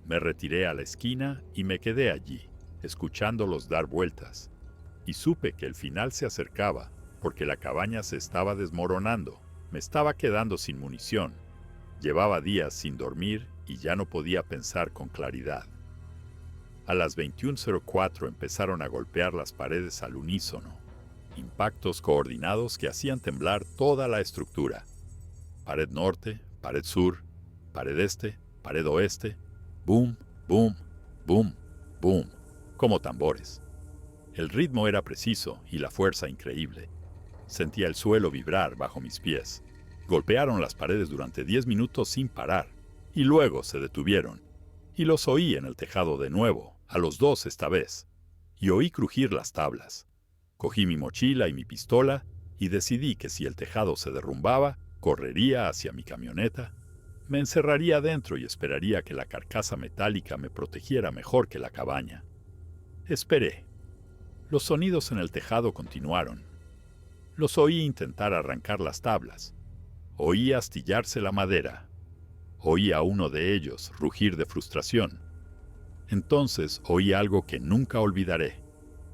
Me retiré a la esquina y me quedé allí, escuchándolos dar vueltas, y supe que el final se acercaba, porque la cabaña se estaba desmoronando. Me estaba quedando sin munición. Llevaba días sin dormir y ya no podía pensar con claridad. A las 21:04 empezaron a golpear las paredes al unísono, impactos coordinados que hacían temblar toda la estructura. Pared norte, pared sur, pared este, pared oeste, boom, boom, boom, boom, como tambores. El ritmo era preciso y la fuerza increíble. Sentía el suelo vibrar bajo mis pies. Golpearon las paredes durante 10 minutos sin parar, y luego se detuvieron. Y los oí en el tejado de nuevo, a los dos esta vez, y oí crujir las tablas. Cogí mi mochila y mi pistola y decidí que si el tejado se derrumbaba, correría hacia mi camioneta, me encerraría dentro y esperaría que la carcasa metálica me protegiera mejor que la cabaña. Esperé. Los sonidos en el tejado continuaron. Los oí intentar arrancar las tablas. Oí astillarse la madera. Oí a uno de ellos rugir de frustración. Entonces oí algo que nunca olvidaré.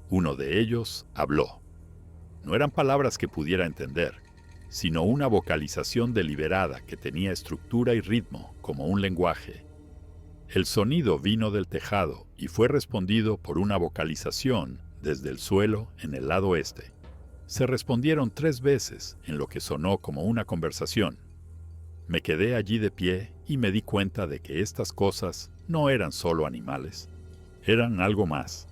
Uno de ellos habló. No eran palabras que pudiera entender, sino una vocalización deliberada que tenía estructura y ritmo como un lenguaje. El sonido vino del tejado y fue respondido por una vocalización desde el suelo en el lado este. Se respondieron 3 veces en lo que sonó como una conversación. Me quedé allí de pie y me di cuenta de que estas cosas no eran solo animales, eran algo más,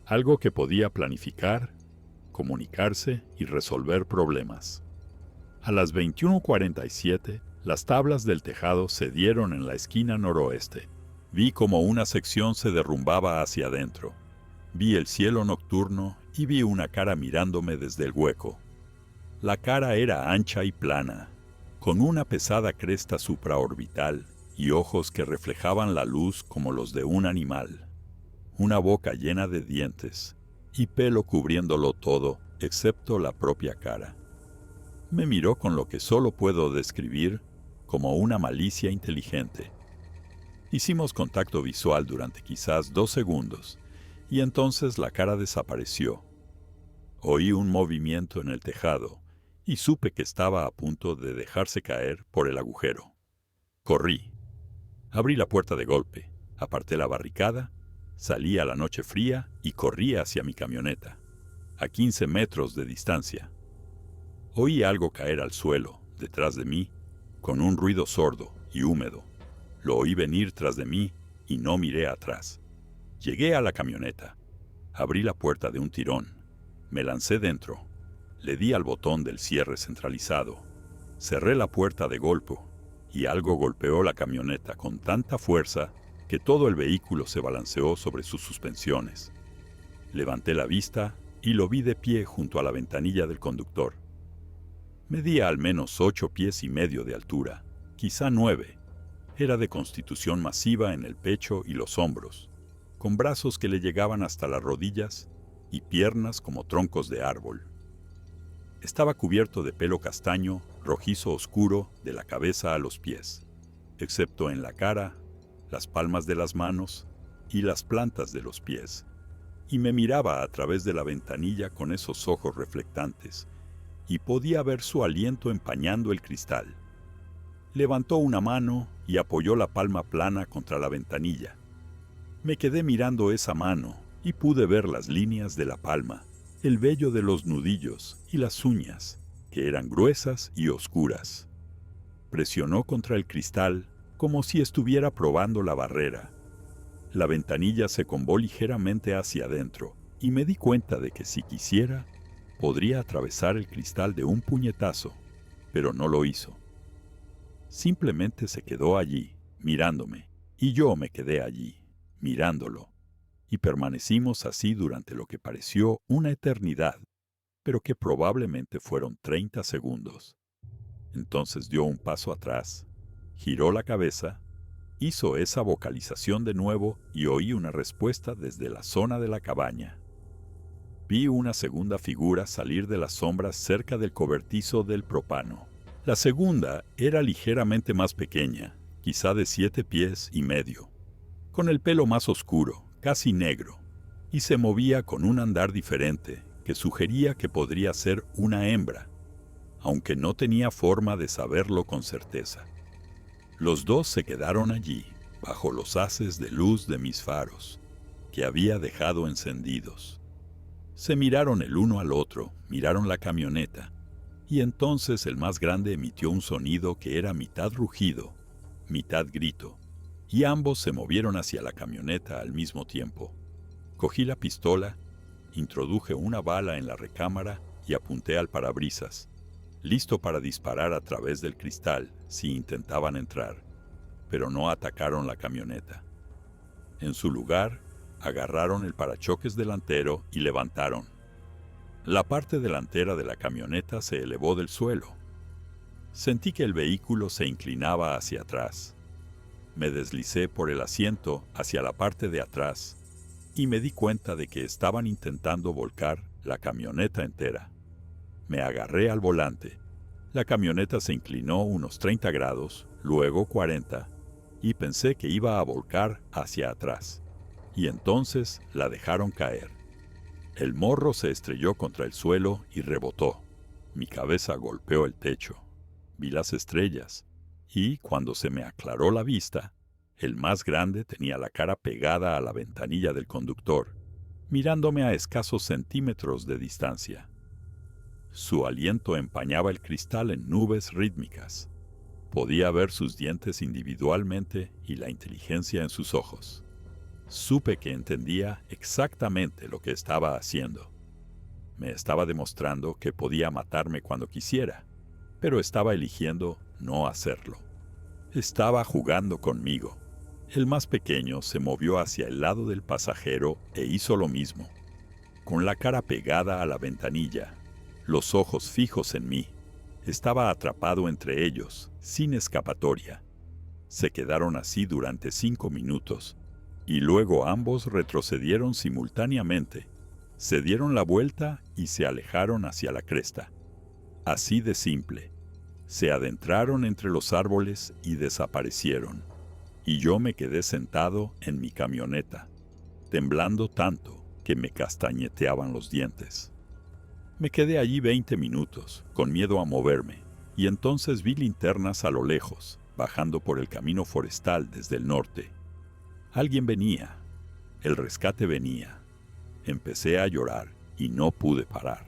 algo que podía planificar, comunicarse y resolver problemas. A las 21:47, las tablas del tejado cedieron en la esquina noroeste. Vi como una sección se derrumbaba hacia adentro. Vi el cielo nocturno y vi una cara mirándome desde el hueco. La cara era ancha y plana, con una pesada cresta supraorbital y ojos que reflejaban la luz como los de un animal. Una boca llena de dientes y pelo cubriéndolo todo, excepto la propia cara. Me miró con lo que solo puedo describir como una malicia inteligente. Hicimos contacto visual durante quizás 2 segundos, y entonces la cara desapareció. Oí un movimiento en el tejado, y supe que estaba a punto de dejarse caer por el agujero. Corrí. Abrí la puerta de golpe, aparté la barricada, salí a la noche fría y corrí hacia mi camioneta, a 15 metros de distancia. Oí algo caer al suelo, detrás de mí, con un ruido sordo y húmedo. Lo oí venir tras de mí y no miré atrás. Llegué a la camioneta. Abrí la puerta de un tirón. Me lancé dentro. Le di al botón del cierre centralizado. Cerré la puerta de golpe y algo golpeó la camioneta con tanta fuerza que todo el vehículo se balanceó sobre sus suspensiones. Levanté la vista y lo vi de pie junto a la ventanilla del conductor. Medía al menos 8 pies y medio de altura, quizá 9. Era de constitución masiva en el pecho y los hombros, con brazos que le llegaban hasta las rodillas y piernas como troncos de árbol. Estaba cubierto de pelo castaño, rojizo oscuro, de la cabeza a los pies, excepto en la cara, las palmas de las manos y las plantas de los pies, y me miraba a través de la ventanilla con esos ojos reflectantes, y podía ver su aliento empañando el cristal. Levantó una mano y apoyó la palma plana contra la ventanilla. Me quedé mirando esa mano y pude ver las líneas de la palma, el vello de los nudillos y las uñas, que eran gruesas y oscuras. Presionó contra el cristal como si estuviera probando la barrera. La ventanilla se combó ligeramente hacia adentro y me di cuenta de que si quisiera, podría atravesar el cristal de un puñetazo, pero no lo hizo. Simplemente se quedó allí, mirándome, y yo me quedé allí, mirándolo, y permanecimos así durante lo que pareció una eternidad. pero que probablemente fueron 30 segundos. Entonces dio un paso atrás, giró la cabeza, hizo esa vocalización de nuevo y oí una respuesta desde la zona de la cabaña. Vi una segunda figura salir de las sombras cerca del cobertizo del propano. La segunda era ligeramente más pequeña, quizá de 7 pies y medio, con el pelo más oscuro, casi negro, y se movía con un andar diferente que sugería que podría ser una hembra, aunque no tenía forma de saberlo con certeza. Los dos se quedaron allí, bajo los haces de luz de mis faros, que había dejado encendidos. Se miraron el uno al otro, miraron la camioneta, y entonces el más grande emitió un sonido que era mitad rugido, mitad grito, y ambos se movieron hacia la camioneta al mismo tiempo. Cogí la pistola, introduje una bala en la recámara y apunté al parabrisas, listo para disparar a través del cristal si intentaban entrar, pero no atacaron la camioneta. En su lugar, agarraron el parachoques delantero y levantaron. La parte delantera de la camioneta se elevó del suelo. Sentí que el vehículo se inclinaba hacia atrás. Me deslicé por el asiento hacia la parte de atrás y me di cuenta de que estaban intentando volcar la camioneta entera. Me agarré al volante. La camioneta se inclinó unos 30 grados, luego 40, y pensé que iba a volcar hacia atrás. Y entonces la dejaron caer. El morro se estrelló contra el suelo y rebotó. Mi cabeza golpeó el techo. Vi las estrellas, y cuando se me aclaró la vista, el más grande tenía la cara pegada a la ventanilla del conductor, mirándome a escasos centímetros de distancia. Su aliento empañaba el cristal en nubes rítmicas. Podía ver sus dientes individualmente y la inteligencia en sus ojos. Supe que entendía exactamente lo que estaba haciendo. Me estaba demostrando que podía matarme cuando quisiera, pero estaba eligiendo no hacerlo. Estaba jugando conmigo. El más pequeño se movió hacia el lado del pasajero e hizo lo mismo. Con la cara pegada a la ventanilla, los ojos fijos en mí, estaba atrapado entre ellos, sin escapatoria. Se quedaron así durante 5 minutos, y luego ambos retrocedieron simultáneamente, se dieron la vuelta y se alejaron hacia la cresta. Así de simple. Se adentraron entre los árboles y desaparecieron, y yo me quedé sentado en mi camioneta, temblando tanto que me castañeteaban los dientes. Me quedé allí 20 minutos, con miedo a moverme, y entonces vi linternas a lo lejos, bajando por el camino forestal desde el norte. Alguien venía. El rescate venía. Empecé a llorar y no pude parar.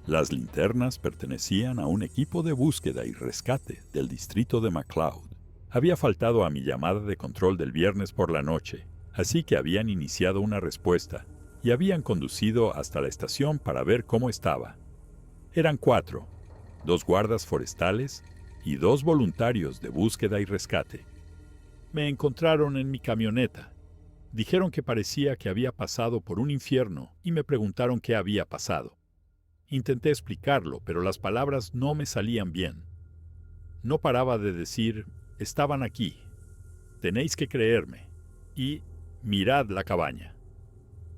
Las linternas pertenecían a un equipo de búsqueda y rescate del distrito de McLeod. Había faltado a mi llamada de control del viernes por la noche, así que habían iniciado una respuesta y habían conducido hasta la estación para ver cómo estaba. Eran 4, 2 guardas forestales y 2 voluntarios de búsqueda y rescate. Me encontraron en mi camioneta. Dijeron que parecía que había pasado por un infierno y me preguntaron qué había pasado. Intenté explicarlo, pero las palabras no me salían bien. No paraba de decir, estaban aquí, tenéis que creerme, y mirad la cabaña.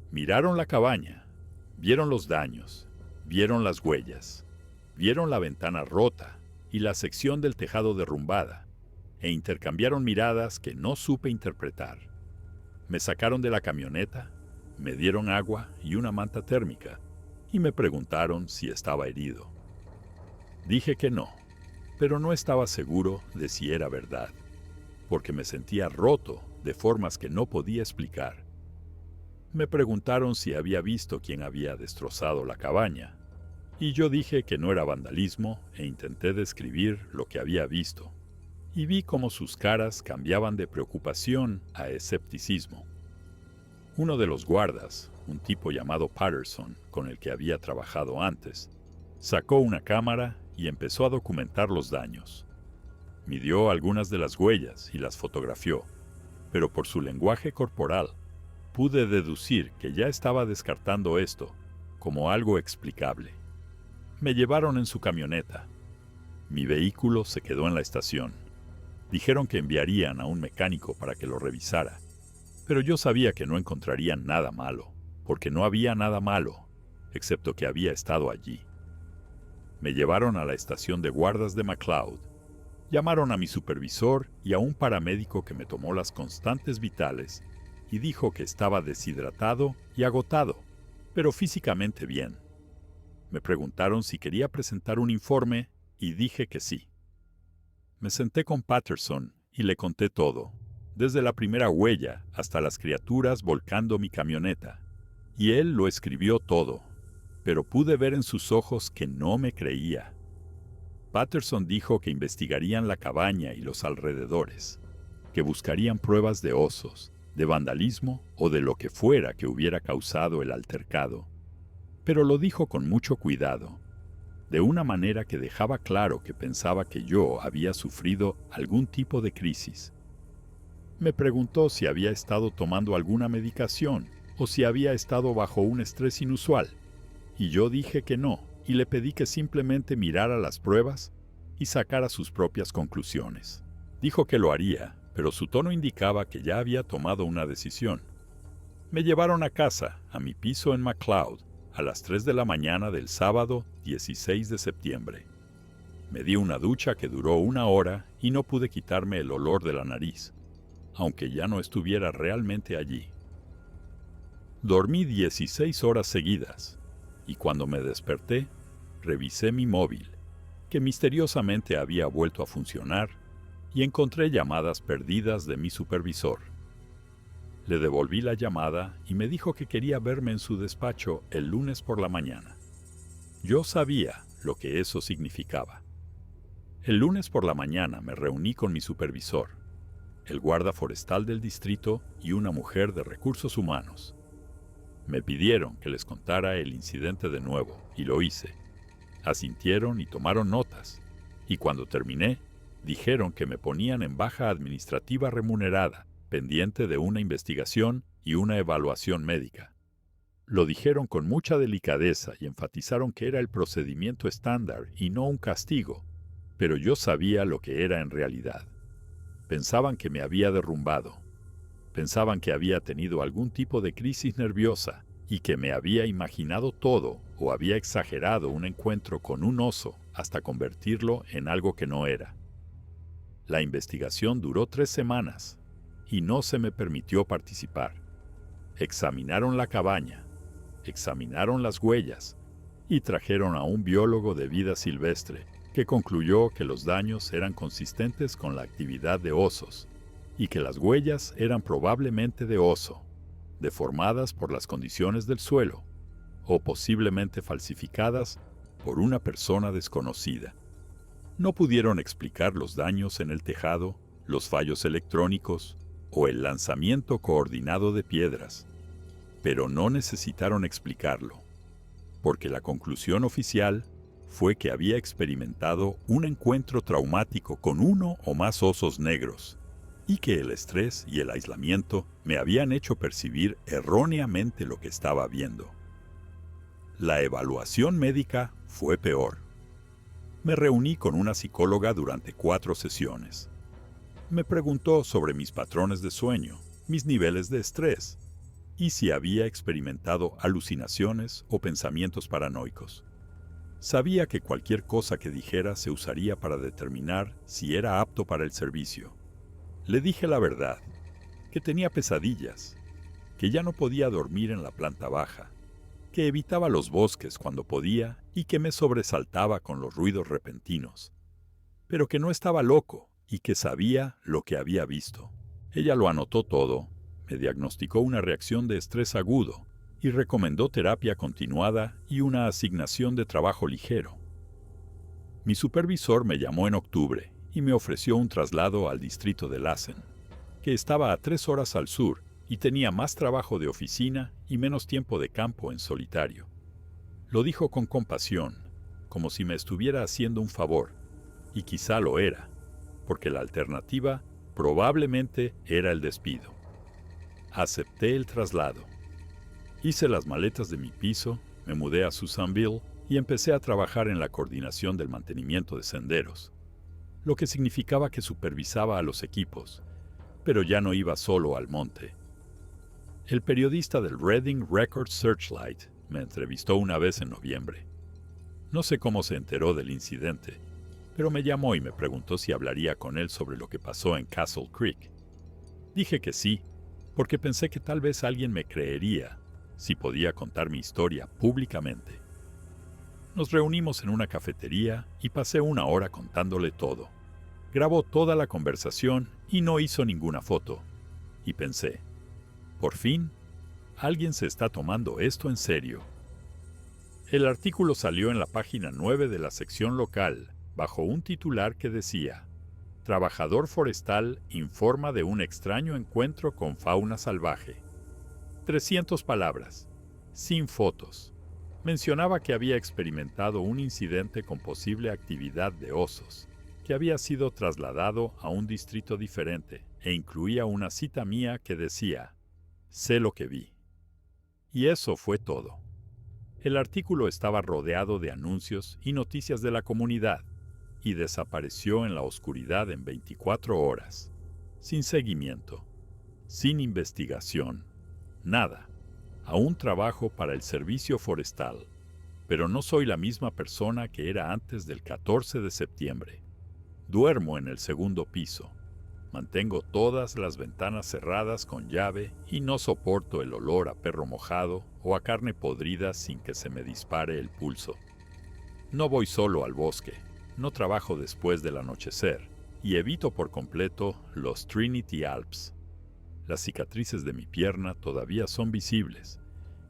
Miraron la cabaña, vieron los daños, vieron las huellas, vieron la ventana rota y la sección del tejado derrumbada, e intercambiaron miradas que no supe interpretar. Me sacaron de la camioneta, me dieron agua y una manta térmica, y me preguntaron si estaba herido. Dije que no, pero no estaba seguro de si era verdad, porque me sentía roto de formas que no podía explicar. Me preguntaron si había visto quién había destrozado la cabaña, y yo dije que no era vandalismo e intenté describir lo que había visto. Y vi cómo sus caras cambiaban de preocupación a escepticismo. Uno de los guardas, un tipo llamado Patterson, con el que había trabajado antes, sacó una cámara y empezó a documentar los daños. Midió algunas de las huellas y las fotografió, pero por su lenguaje corporal pude deducir que ya estaba descartando esto como algo explicable. Me llevaron en su camioneta. Mi vehículo se quedó en la estación. Dijeron que enviarían a un mecánico para que lo revisara, pero yo sabía que no encontrarían nada malo, porque no había nada malo, excepto que había estado allí. Me llevaron a la estación de guardas de McLeod. Llamaron a mi supervisor y a un paramédico que me tomó las constantes vitales y dijo que estaba deshidratado y agotado, pero físicamente bien. Me preguntaron si quería presentar un informe y dije que sí. Me senté con Patterson y le conté todo, desde la primera huella hasta las criaturas volcando mi camioneta, y él lo escribió todo, pero pude ver en sus ojos que no me creía. Patterson dijo que investigarían la cabaña y los alrededores, que buscarían pruebas de osos, de vandalismo o de lo que fuera que hubiera causado el altercado, pero lo dijo con mucho cuidado, de una manera que dejaba claro que pensaba que yo había sufrido algún tipo de crisis. Me preguntó si había estado tomando alguna medicación o si había estado bajo un estrés inusual, y yo dije que no, y le pedí que simplemente mirara las pruebas y sacara sus propias conclusiones. Dijo que lo haría, pero su tono indicaba que ya había tomado una decisión. Me llevaron a casa, a mi piso en McLeod, a las 3 de la mañana del sábado 16 de septiembre. Me di una ducha que duró 1 hora y no pude quitarme el olor de la nariz, aunque ya no estuviera realmente allí. Dormí 16 horas seguidas, y cuando me desperté, revisé mi móvil, que misteriosamente había vuelto a funcionar, y encontré llamadas perdidas de mi supervisor. Le devolví la llamada y me dijo que quería verme en su despacho el lunes por la mañana. Yo sabía lo que eso significaba. El lunes por la mañana me reuní con mi supervisor, el guarda forestal del distrito y una mujer de recursos humanos. Me pidieron que les contara el incidente de nuevo, y lo hice. Asintieron y tomaron notas, y cuando terminé, dijeron que me ponían en baja administrativa remunerada, pendiente de una investigación y una evaluación médica. Lo dijeron con mucha delicadeza y enfatizaron que era el procedimiento estándar y no un castigo, pero yo sabía lo que era en realidad. Pensaban que me había derrumbado. Pensaban que había tenido algún tipo de crisis nerviosa y que me había imaginado todo o había exagerado un encuentro con un oso hasta convertirlo en algo que no era. La investigación duró 3 semanas y no se me permitió participar. Examinaron la cabaña, examinaron las huellas y trajeron a un biólogo de vida silvestre que concluyó que los daños eran consistentes con la actividad de osos y que las huellas eran probablemente de oso, deformadas por las condiciones del suelo o posiblemente falsificadas por una persona desconocida. No pudieron explicar los daños en el tejado, los fallos electrónicos o el lanzamiento coordinado de piedras, pero no necesitaron explicarlo, porque la conclusión oficial fue que había experimentado un encuentro traumático con uno o más osos negros, y que el estrés y el aislamiento me habían hecho percibir erróneamente lo que estaba viendo. La evaluación médica fue peor. Me reuní con una psicóloga durante 4 sesiones. Me preguntó sobre mis patrones de sueño, mis niveles de estrés, y si había experimentado alucinaciones o pensamientos paranoicos. Sabía que cualquier cosa que dijera se usaría para determinar si era apto para el servicio. Le dije la verdad, que tenía pesadillas, que ya no podía dormir en la planta baja, que evitaba los bosques cuando podía y que me sobresaltaba con los ruidos repentinos, pero que no estaba loco y que sabía lo que había visto. Ella lo anotó todo, me diagnosticó una reacción de estrés agudo y recomendó terapia continuada y una asignación de trabajo ligero. Mi supervisor me llamó en octubre y me ofreció un traslado al distrito de Lassen, que estaba a 3 horas al sur y tenía más trabajo de oficina y menos tiempo de campo en solitario. Lo dijo con compasión, como si me estuviera haciendo un favor, y quizá lo era, porque la alternativa probablemente era el despido. Acepté el traslado. Hice las maletas de mi piso, me mudé a Susanville y empecé a trabajar en la coordinación del mantenimiento de senderos, lo que significaba que supervisaba a los equipos, pero ya no iba solo al monte. El periodista del Reading Record Searchlight me entrevistó una vez en noviembre. No sé cómo se enteró del incidente, pero me llamó y me preguntó si hablaría con él sobre lo que pasó en Castle Creek. Dije que sí, porque pensé que tal vez alguien me creería si podía contar mi historia públicamente. Nos reunimos en una cafetería y pasé una hora contándole todo. Grabó toda la conversación y no hizo ninguna foto. Y pensé, por fin, alguien se está tomando esto en serio. El artículo salió en la página 9 de la sección local, bajo un titular que decía: Trabajador forestal informa de un extraño encuentro con fauna salvaje. 300 palabras, sin fotos. Mencionaba que había experimentado un incidente con posible actividad de osos, que había sido trasladado a un distrito diferente, e incluía una cita mía que decía: sé lo que vi. Y eso fue todo. El artículo estaba rodeado de anuncios y noticias de la comunidad, y desapareció en la oscuridad en 24 horas, sin seguimiento, sin investigación, nada. Aún trabajo para el servicio forestal, pero no soy la misma persona que era antes del 14 de septiembre. Duermo en el segundo piso. Mantengo todas las ventanas cerradas con llave y no soporto el olor a perro mojado o a carne podrida sin que se me dispare el pulso. No voy solo al bosque, no trabajo después del anochecer y evito por completo los Trinity Alps. Las cicatrices de mi pierna todavía son visibles,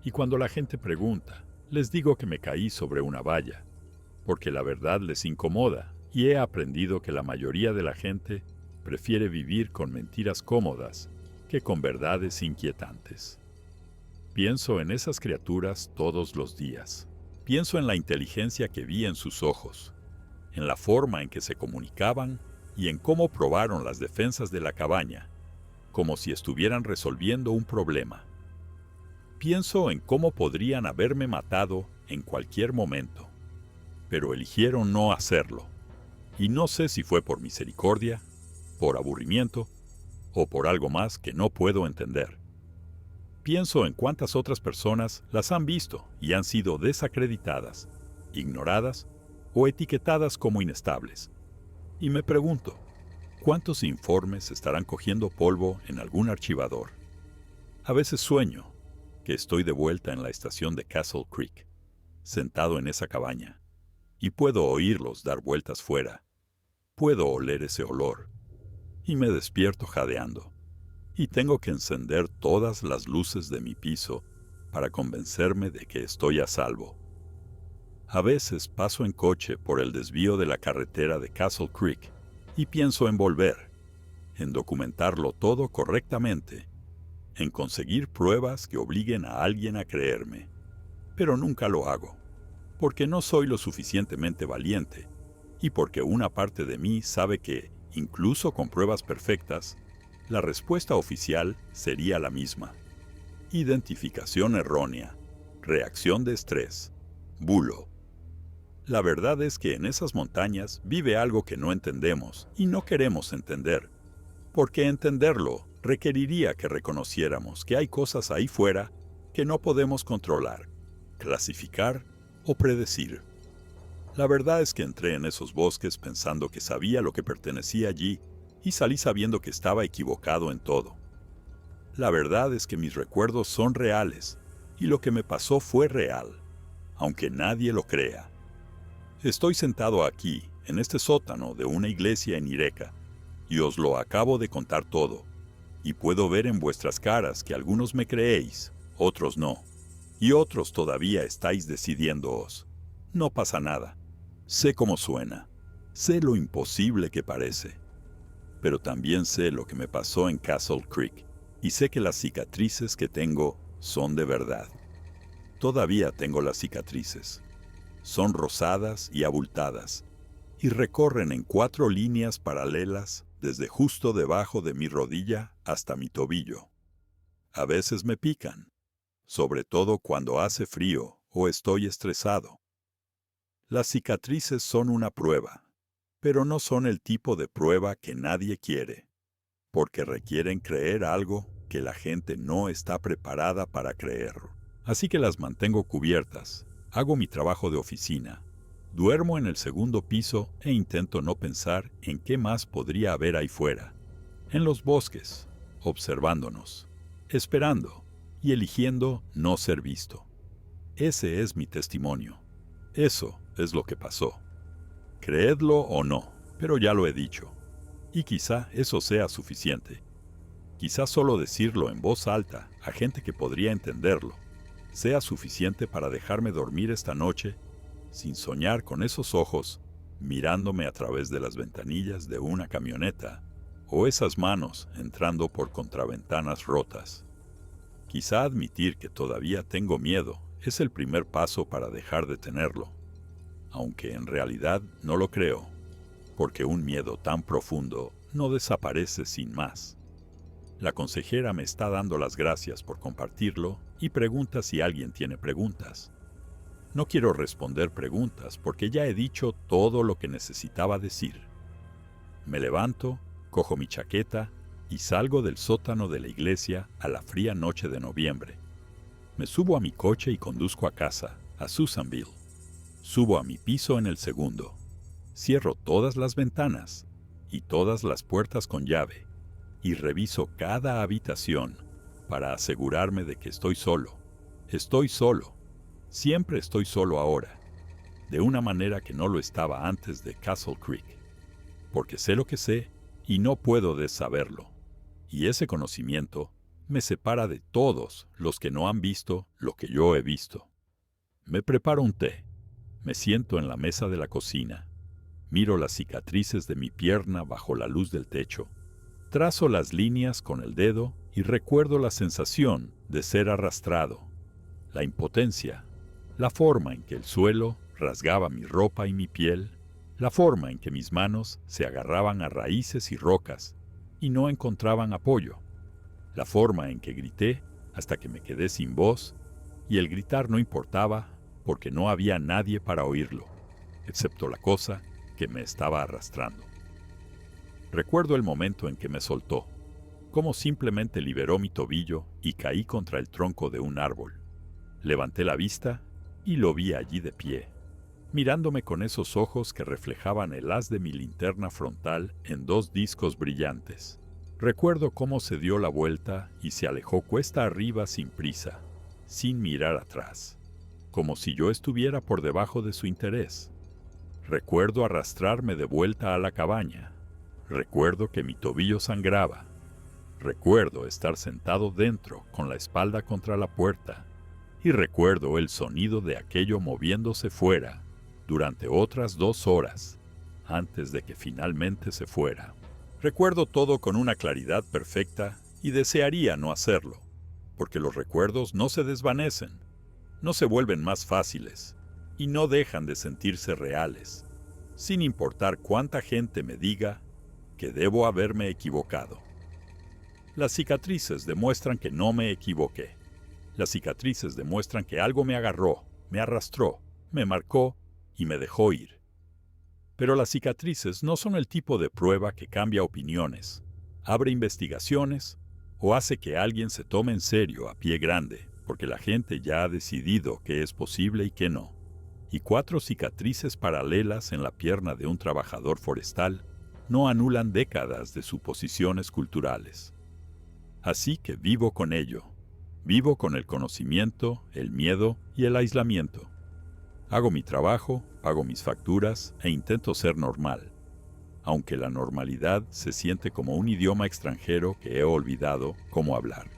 y cuando la gente pregunta, les digo que me caí sobre una valla, porque la verdad les incomoda, y he aprendido que la mayoría de la gente prefiere vivir con mentiras cómodas que con verdades inquietantes. Pienso en esas criaturas todos los días. Pienso en la inteligencia que vi en sus ojos, en la forma en que se comunicaban y en cómo probaron las defensas de la cabaña, como si estuvieran resolviendo un problema. Pienso en cómo podrían haberme matado en cualquier momento, pero eligieron no hacerlo, y no sé si fue por misericordia, por aburrimiento o por algo más que no puedo entender. Pienso en cuántas otras personas las han visto y han sido desacreditadas, ignoradas o etiquetadas como inestables. Y me pregunto, ¿cuántos informes estarán cogiendo polvo en algún archivador? A veces sueño que estoy de vuelta en la estación de Castle Creek, sentado en esa cabaña, y puedo oírlos dar vueltas fuera. Puedo oler ese olor, y me despierto jadeando, y tengo que encender todas las luces de mi piso para convencerme de que estoy a salvo. A veces paso en coche por el desvío de la carretera de Castle Creek, y pienso en volver, en documentarlo todo correctamente, en conseguir pruebas que obliguen a alguien a creerme. Pero nunca lo hago, porque no soy lo suficientemente valiente, y porque una parte de mí sabe que, incluso con pruebas perfectas, la respuesta oficial sería la misma. Identificación errónea, reacción de estrés, bulo. La verdad es que en esas montañas vive algo que no entendemos y no queremos entender, porque entenderlo requeriría que reconociéramos que hay cosas ahí fuera que no podemos controlar, clasificar o predecir. La verdad es que entré en esos bosques pensando que sabía lo que pertenecía allí y salí sabiendo que estaba equivocado en todo. La verdad es que mis recuerdos son reales y lo que me pasó fue real, aunque nadie lo crea. Estoy sentado aquí, en este sótano de una iglesia en Ireca, y os lo acabo de contar todo, y puedo ver en vuestras caras que algunos me creéis, otros no, y otros todavía estáis decidiéndoos. No pasa nada. Sé cómo suena, sé lo imposible que parece, pero también sé lo que me pasó en Castle Creek, y sé que las cicatrices que tengo son de verdad. Todavía tengo las cicatrices. Son rosadas y abultadas, y recorren en 4 líneas paralelas desde justo debajo de mi rodilla hasta mi tobillo. A veces me pican, sobre todo cuando hace frío o estoy estresado. Las cicatrices son una prueba, pero no son el tipo de prueba que nadie quiere, porque requieren creer algo que la gente no está preparada para creer. Así que las mantengo cubiertas, hago mi trabajo de oficina, duermo en el segundo piso e intento no pensar en qué más podría haber ahí fuera, en los bosques, observándonos, esperando y eligiendo no ser visto. Ese es mi testimonio. Eso es lo que pasó. Creedlo o no, pero ya lo he dicho. Y quizá eso sea suficiente. Quizá solo decirlo en voz alta a gente que podría entenderlo sea suficiente para dejarme dormir esta noche sin soñar con esos ojos mirándome a través de las ventanillas de una camioneta o esas manos entrando por contraventanas rotas. Quizá admitir que todavía tengo miedo es el primer paso para dejar de tenerlo, aunque en realidad no lo creo, porque un miedo tan profundo no desaparece sin más. La consejera me está dando las gracias por compartirlo y pregunta si alguien tiene preguntas. No quiero responder preguntas porque ya he dicho todo lo que necesitaba decir. Me levanto, cojo mi chaqueta y salgo del sótano de la iglesia a la fría noche de noviembre. Me subo a mi coche y conduzco a casa, a Susanville. Subo a mi piso en el segundo. Cierro todas las ventanas y todas las puertas con llave y reviso cada habitación para asegurarme de que estoy solo. Estoy solo. Siempre estoy solo ahora, de una manera que no lo estaba antes de Castle Creek, porque sé lo que sé y no puedo desaberlo. Y ese conocimiento me separa de todos los que no han visto lo que yo he visto. Me preparo un té, me siento en la mesa de la cocina, miro las cicatrices de mi pierna bajo la luz del techo, trazo las líneas con el dedo y recuerdo la sensación de ser arrastrado, la impotencia, la forma en que el suelo rasgaba mi ropa y mi piel, la forma en que mis manos se agarraban a raíces y rocas y no encontraban apoyo, la forma en que grité hasta que me quedé sin voz y el gritar no importaba porque no había nadie para oírlo, excepto la cosa que me estaba arrastrando. Recuerdo el momento en que me soltó, cómo simplemente liberó mi tobillo y caí contra el tronco de un árbol. Levanté la vista y lo vi allí de pie, mirándome con esos ojos que reflejaban el haz de mi linterna frontal en dos discos brillantes. Recuerdo cómo se dio la vuelta y se alejó cuesta arriba sin prisa, sin mirar atrás, como si yo estuviera por debajo de su interés. Recuerdo arrastrarme de vuelta a la cabaña. Recuerdo que mi tobillo sangraba. Recuerdo estar sentado dentro con la espalda contra la puerta. Y recuerdo el sonido de aquello moviéndose fuera durante otras 2 horas antes de que finalmente se fuera. Recuerdo todo con una claridad perfecta y desearía no hacerlo, porque los recuerdos no se desvanecen, no se vuelven más fáciles y no dejan de sentirse reales, sin importar cuánta gente me diga que debo haberme equivocado. Las cicatrices demuestran que no me equivoqué. Las cicatrices demuestran que algo me agarró, me arrastró, me marcó y me dejó ir. Pero las cicatrices no son el tipo de prueba que cambia opiniones, abre investigaciones o hace que alguien se tome en serio a pie grande, porque la gente ya ha decidido qué es posible y qué no. Y 4 cicatrices paralelas en la pierna de un trabajador forestal no anulan décadas de suposiciones culturales. Así que vivo con ello. Vivo con el conocimiento, el miedo y el aislamiento. Hago mi trabajo, pago mis facturas e intento ser normal, aunque la normalidad se siente como un idioma extranjero que he olvidado cómo hablar.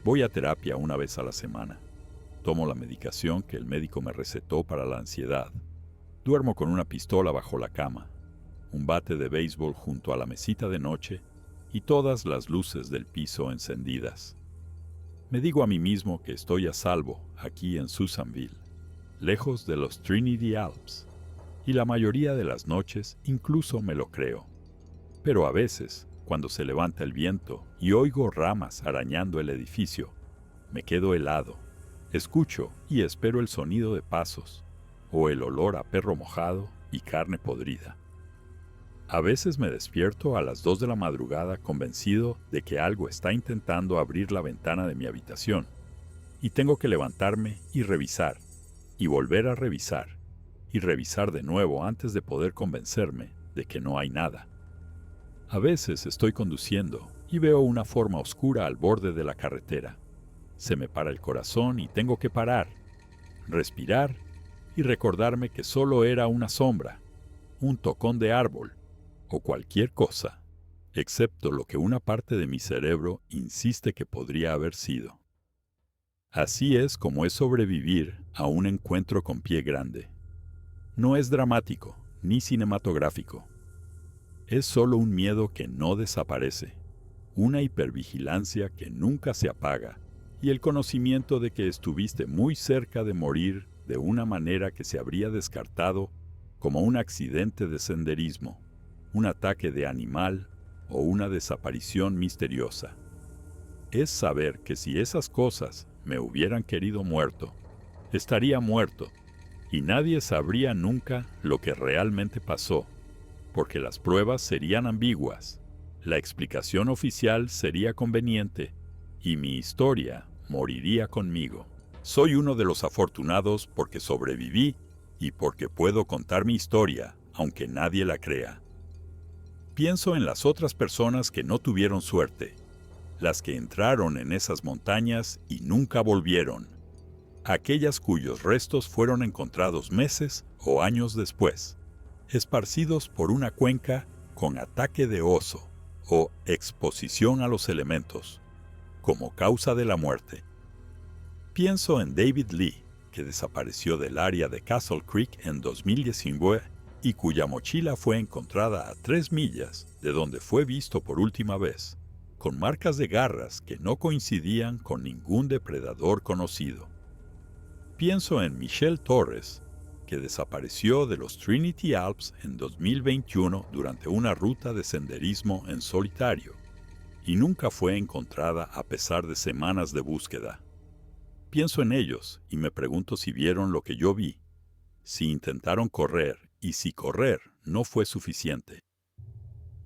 Voy a terapia una vez a la semana. Tomo la medicación que el médico me recetó para la ansiedad. Duermo con una pistola bajo la cama, un bate de béisbol junto a la mesita de noche y todas las luces del piso encendidas. Me digo a mí mismo que estoy a salvo aquí en Susanville, lejos de los Trinity Alps, y la mayoría de las noches incluso me lo creo. Pero a veces, cuando se levanta el viento y oigo ramas arañando el edificio, me quedo helado, escucho y espero el sonido de pasos, o el olor a perro mojado y carne podrida. A veces me despierto a las 2 de la madrugada convencido de que algo está intentando abrir la ventana de mi habitación, y tengo que levantarme y revisar, y volver a revisar, y revisar de nuevo antes de poder convencerme de que no hay nada. A veces estoy conduciendo y veo una forma oscura al borde de la carretera. Se me para el corazón y tengo que parar, respirar y recordarme que solo era una sombra, un tocón de árbol o cualquier cosa, excepto lo que una parte de mi cerebro insiste que podría haber sido. Así es como es sobrevivir a un encuentro con Pie Grande. No es dramático ni cinematográfico. Es solo un miedo que no desaparece, una hipervigilancia que nunca se apaga y el conocimiento de que estuviste muy cerca de morir de una manera que se habría descartado como un accidente de senderismo, un ataque de animal o una desaparición misteriosa. Es saber que si esas cosas me hubieran querido muerto, estaría muerto y nadie sabría nunca lo que realmente pasó, porque las pruebas serían ambiguas, la explicación oficial sería conveniente y mi historia moriría conmigo. Soy uno de los afortunados porque sobreviví y porque puedo contar mi historia, aunque nadie la crea. Pienso en las otras personas que no tuvieron suerte, las que entraron en esas montañas y nunca volvieron, aquellas cuyos restos fueron encontrados meses o años después, esparcidos por una cuenca con ataque de oso o exposición a los elementos, como causa de la muerte. Pienso en David Lee, que desapareció del área de Castle Creek en 2019 y cuya mochila fue encontrada a 3 millas de donde fue visto por última vez, con marcas de garras que no coincidían con ningún depredador conocido. Pienso en Michelle Torres, que desapareció de los Trinity Alps en 2021 durante una ruta de senderismo en solitario, y nunca fue encontrada a pesar de semanas de búsqueda. Pienso en ellos y me pregunto si vieron lo que yo vi, si intentaron correr y si correr no fue suficiente.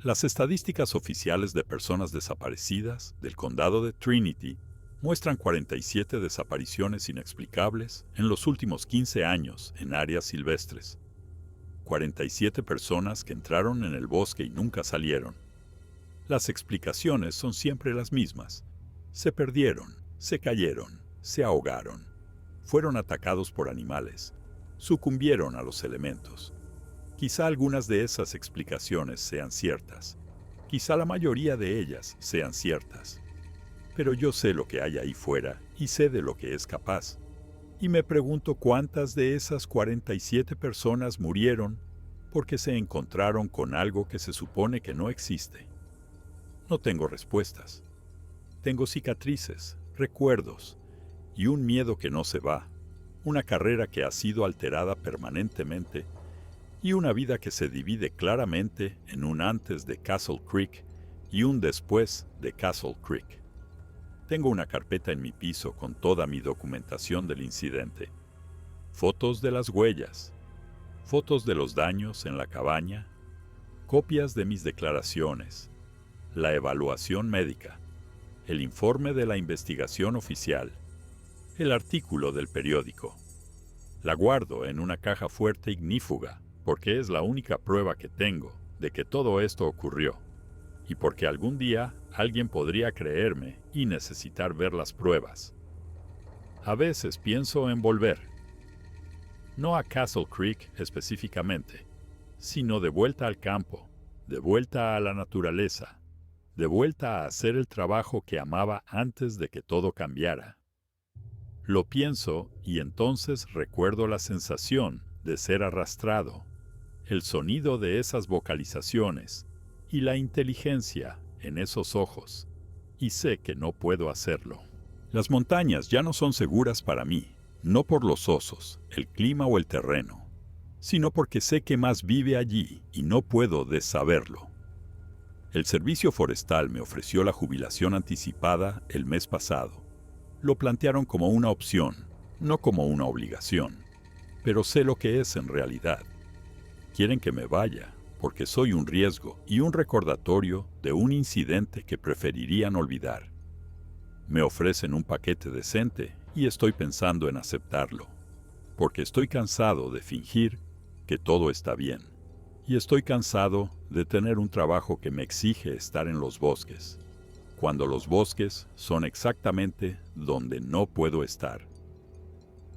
Las estadísticas oficiales de personas desaparecidas del condado de Trinity muestran 47 desapariciones inexplicables en los últimos 15 años en áreas silvestres. 47 personas que entraron en el bosque y nunca salieron. Las explicaciones son siempre las mismas. Se perdieron, se cayeron, se ahogaron, fueron atacados por animales, sucumbieron a los elementos. Quizá algunas de esas explicaciones sean ciertas, quizá la mayoría de ellas sean ciertas, pero yo sé lo que hay ahí fuera y sé de lo que es capaz, y me pregunto cuántas de esas 47 personas murieron porque se encontraron con algo que se supone que no existe. No tengo respuestas. Tengo cicatrices, recuerdos, y un miedo que no se va, una carrera que ha sido alterada permanentemente y una vida que se divide claramente en un antes de Castle Creek y un después de Castle Creek. Tengo una carpeta en mi piso con toda mi documentación del incidente. Fotos de las huellas, fotos de los daños en la cabaña, copias de mis declaraciones, la evaluación médica, el informe de la investigación oficial, el artículo del periódico. La guardo en una caja fuerte ignífuga porque es la única prueba que tengo de que todo esto ocurrió, y porque algún día alguien podría creerme y necesitar ver las pruebas. A veces pienso en volver, no a Castle Creek específicamente, sino de vuelta al campo, de vuelta a la naturaleza, de vuelta a hacer el trabajo que amaba antes de que todo cambiara. Lo pienso y entonces recuerdo la sensación de ser arrastrado, el sonido de esas vocalizaciones y la inteligencia en esos ojos, y sé que no puedo hacerlo. Las montañas ya no son seguras para mí, no por los osos, el clima o el terreno, sino porque sé que más vive allí y no puedo desaverlo. El Servicio Forestal me ofreció la jubilación anticipada el mes pasado. Lo plantearon como una opción, no como una obligación. pero sé lo que es en realidad. Quieren que me vaya, porque soy un riesgo y un recordatorio de un incidente que preferirían olvidar. Me ofrecen un paquete decente y estoy pensando en aceptarlo, porque estoy cansado de fingir que todo está bien. Y estoy cansado de tener un trabajo que me exige estar en los bosques, cuando los bosques son exactamente donde no puedo estar.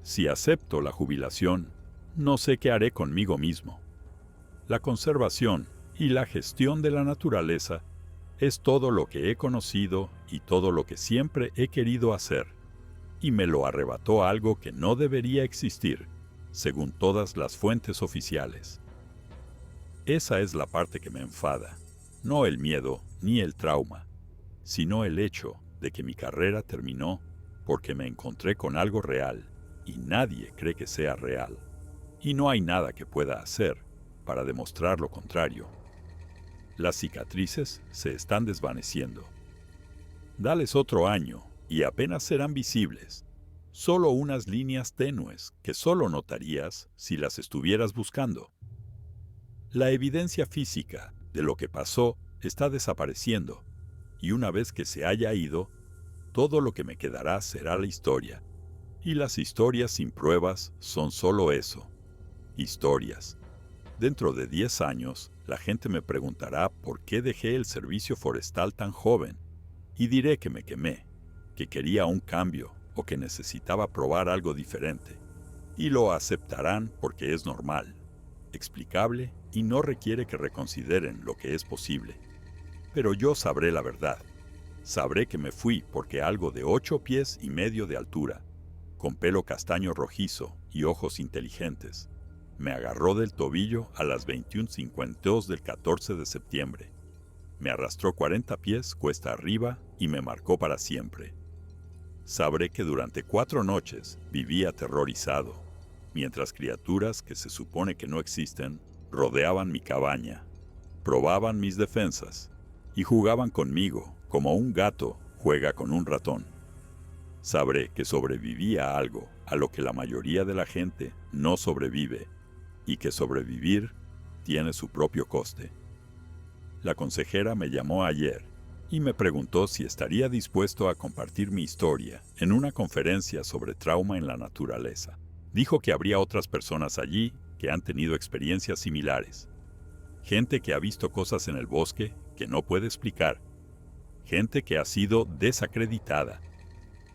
Si acepto la jubilación, no sé qué haré conmigo mismo. La conservación y la gestión de la naturaleza es todo lo que he conocido y todo lo que siempre he querido hacer, y me lo arrebató algo que no debería existir, según todas las fuentes oficiales. Esa es la parte que me enfada, no el miedo ni el trauma, sino el hecho de que mi carrera terminó porque me encontré con algo real y nadie cree que sea real, y no hay nada que pueda hacer para demostrar lo contrario. Las cicatrices se están desvaneciendo. Dales otro año y apenas serán visibles, solo unas líneas tenues que solo notarías si las estuvieras buscando. La evidencia física de lo que pasó está desapareciendo, y una vez que se haya ido, todo lo que me quedará será la historia. Y las historias sin pruebas son solo eso, historias. Dentro de 10 años, la gente me preguntará por qué dejé el servicio forestal tan joven, y diré que me quemé, que quería un cambio o que necesitaba probar algo diferente. Y lo aceptarán porque es normal, explicable y no requiere que reconsideren lo que es posible. Pero yo sabré la verdad. Sabré que me fui porque algo de 8 pies y medio de altura, con pelo castaño rojizo y ojos inteligentes, me agarró del tobillo a las 21:52 del 14 de septiembre. Me arrastró 40 pies cuesta arriba y me marcó para siempre. Sabré que durante 4 noches viví aterrorizado, mientras criaturas que se supone que no existen rodeaban mi cabaña, probaban mis defensas y jugaban conmigo como un gato juega con un ratón. Sabré que sobreviví a algo a lo que la mayoría de la gente no sobrevive, y que sobrevivir tiene su propio coste. La consejera me llamó ayer y me preguntó si estaría dispuesto a compartir mi historia en una conferencia sobre trauma en la naturaleza. Dijo que habría otras personas allí que han tenido experiencias similares. Gente que ha visto cosas en el bosque que no puede explicar. Gente que ha sido desacreditada,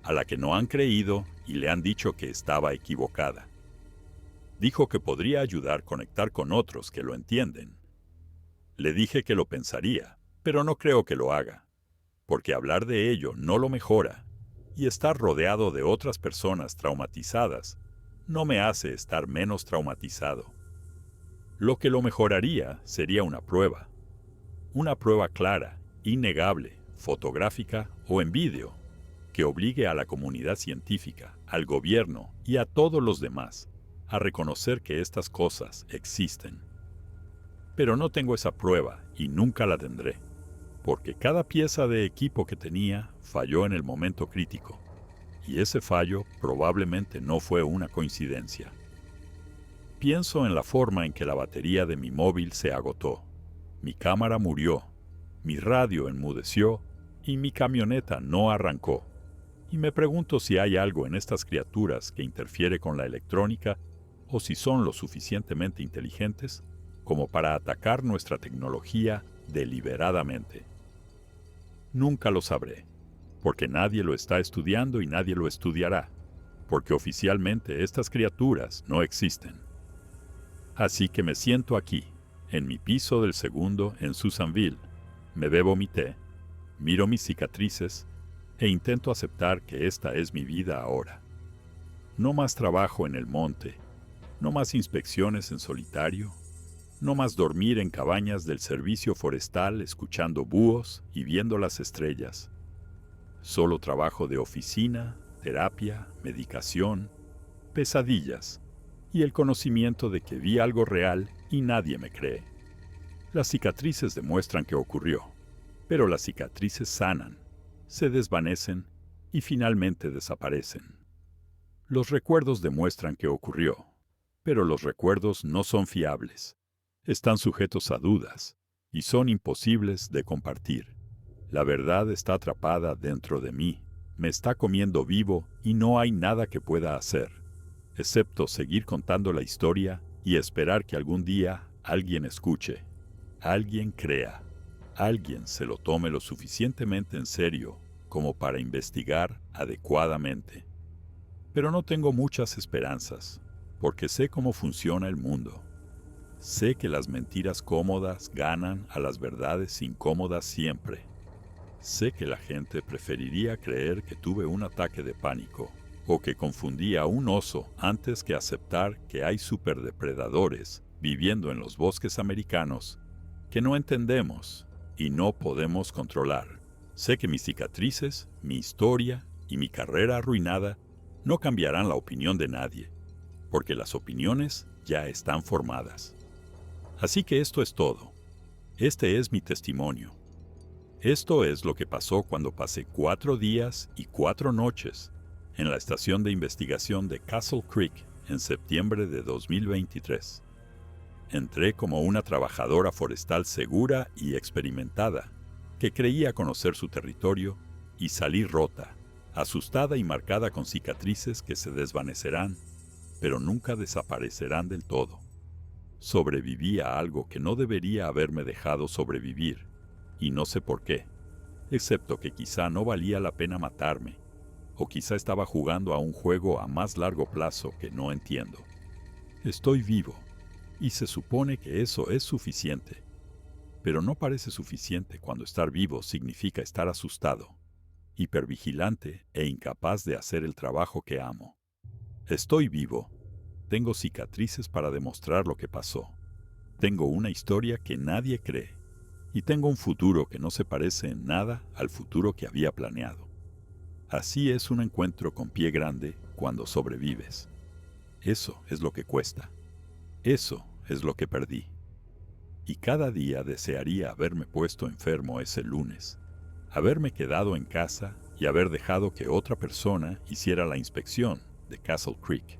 a la que no han creído y le han dicho que estaba equivocada. Dijo que podría ayudar a conectar con otros que lo entienden. Le dije que lo pensaría, pero no creo que lo haga, porque hablar de ello no lo mejora, y estar rodeado de otras personas traumatizadas no me hace estar menos traumatizado. Lo que lo mejoraría sería una prueba clara, innegable, fotográfica o en vídeo, que obligue a la comunidad científica, al gobierno y a todos los demás a reconocer que estas cosas existen. Pero no tengo esa prueba y nunca la tendré, porque cada pieza de equipo que tenía falló en el momento crítico, y ese fallo probablemente no fue una coincidencia. Pienso en la forma en que la batería de mi móvil se agotó, mi cámara murió, mi radio enmudeció y mi camioneta no arrancó. Y me pregunto si hay algo en estas criaturas que interfiere con la electrónica o si son lo suficientemente inteligentes como para atacar nuestra tecnología deliberadamente. Nunca lo sabré, porque nadie lo está estudiando y nadie lo estudiará, porque oficialmente estas criaturas no existen. Así que me siento aquí, en mi piso del segundo en Susanville, me bebo mi té, miro mis cicatrices e intento aceptar que esta es mi vida ahora. No más trabajo en el monte, no más inspecciones en solitario, no más dormir en cabañas del servicio forestal escuchando búhos y viendo las estrellas. Solo trabajo de oficina, terapia, medicación, pesadillas y el conocimiento de que vi algo real y nadie me cree. Las cicatrices demuestran que ocurrió, pero las cicatrices sanan, se desvanecen y finalmente desaparecen. Los recuerdos demuestran que ocurrió, Pero los recuerdos no son fiables. Están sujetos a dudas y son imposibles de compartir. La verdad está atrapada dentro de mí, me está comiendo vivo y no hay nada que pueda hacer, excepto seguir contando la historia y esperar que algún día alguien escuche, alguien crea, alguien se lo tome lo suficientemente en serio como para investigar adecuadamente. Pero no tengo muchas esperanzas, porque sé cómo funciona el mundo. Sé que las mentiras cómodas ganan a las verdades incómodas siempre. Sé que la gente preferiría creer que tuve un ataque de pánico o que confundí a un oso antes que aceptar que hay superdepredadores viviendo en los bosques americanos que no entendemos y no podemos controlar. Sé que mis cicatrices, mi historia y mi carrera arruinada no cambiarán la opinión de nadie, porque las opiniones ya están formadas. Así que esto es todo. Este es mi testimonio. Esto es lo que pasó cuando pasé 4 días y 4 noches en la estación de investigación de Castle Creek en septiembre de 2023. Entré como una trabajadora forestal segura y experimentada, que creía conocer su territorio, y salí rota, asustada y marcada con cicatrices que se desvanecerán, pero nunca desaparecerán del todo. Sobreviví a algo que no debería haberme dejado sobrevivir, y no sé por qué, excepto que quizá no valía la pena matarme, o quizá estaba jugando a un juego a más largo plazo que no entiendo. Estoy vivo, y se supone que eso es suficiente, pero no parece suficiente cuando estar vivo significa estar asustado, hipervigilante e incapaz de hacer el trabajo que amo. Estoy vivo, tengo cicatrices para demostrar lo que pasó, tengo una historia que nadie cree, y tengo un futuro que no se parece en nada al futuro que había planeado. Así es un encuentro con pie grande cuando sobrevives. Eso es lo que cuesta. Eso es lo que perdí. Y cada día desearía haberme puesto enfermo ese lunes, haberme quedado en casa y haber dejado que otra persona hiciera la inspección de Castle Creek.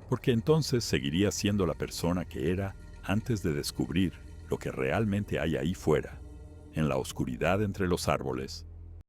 Porque entonces seguiría siendo la persona que era antes de descubrir lo que realmente hay ahí fuera, en la oscuridad entre los árboles,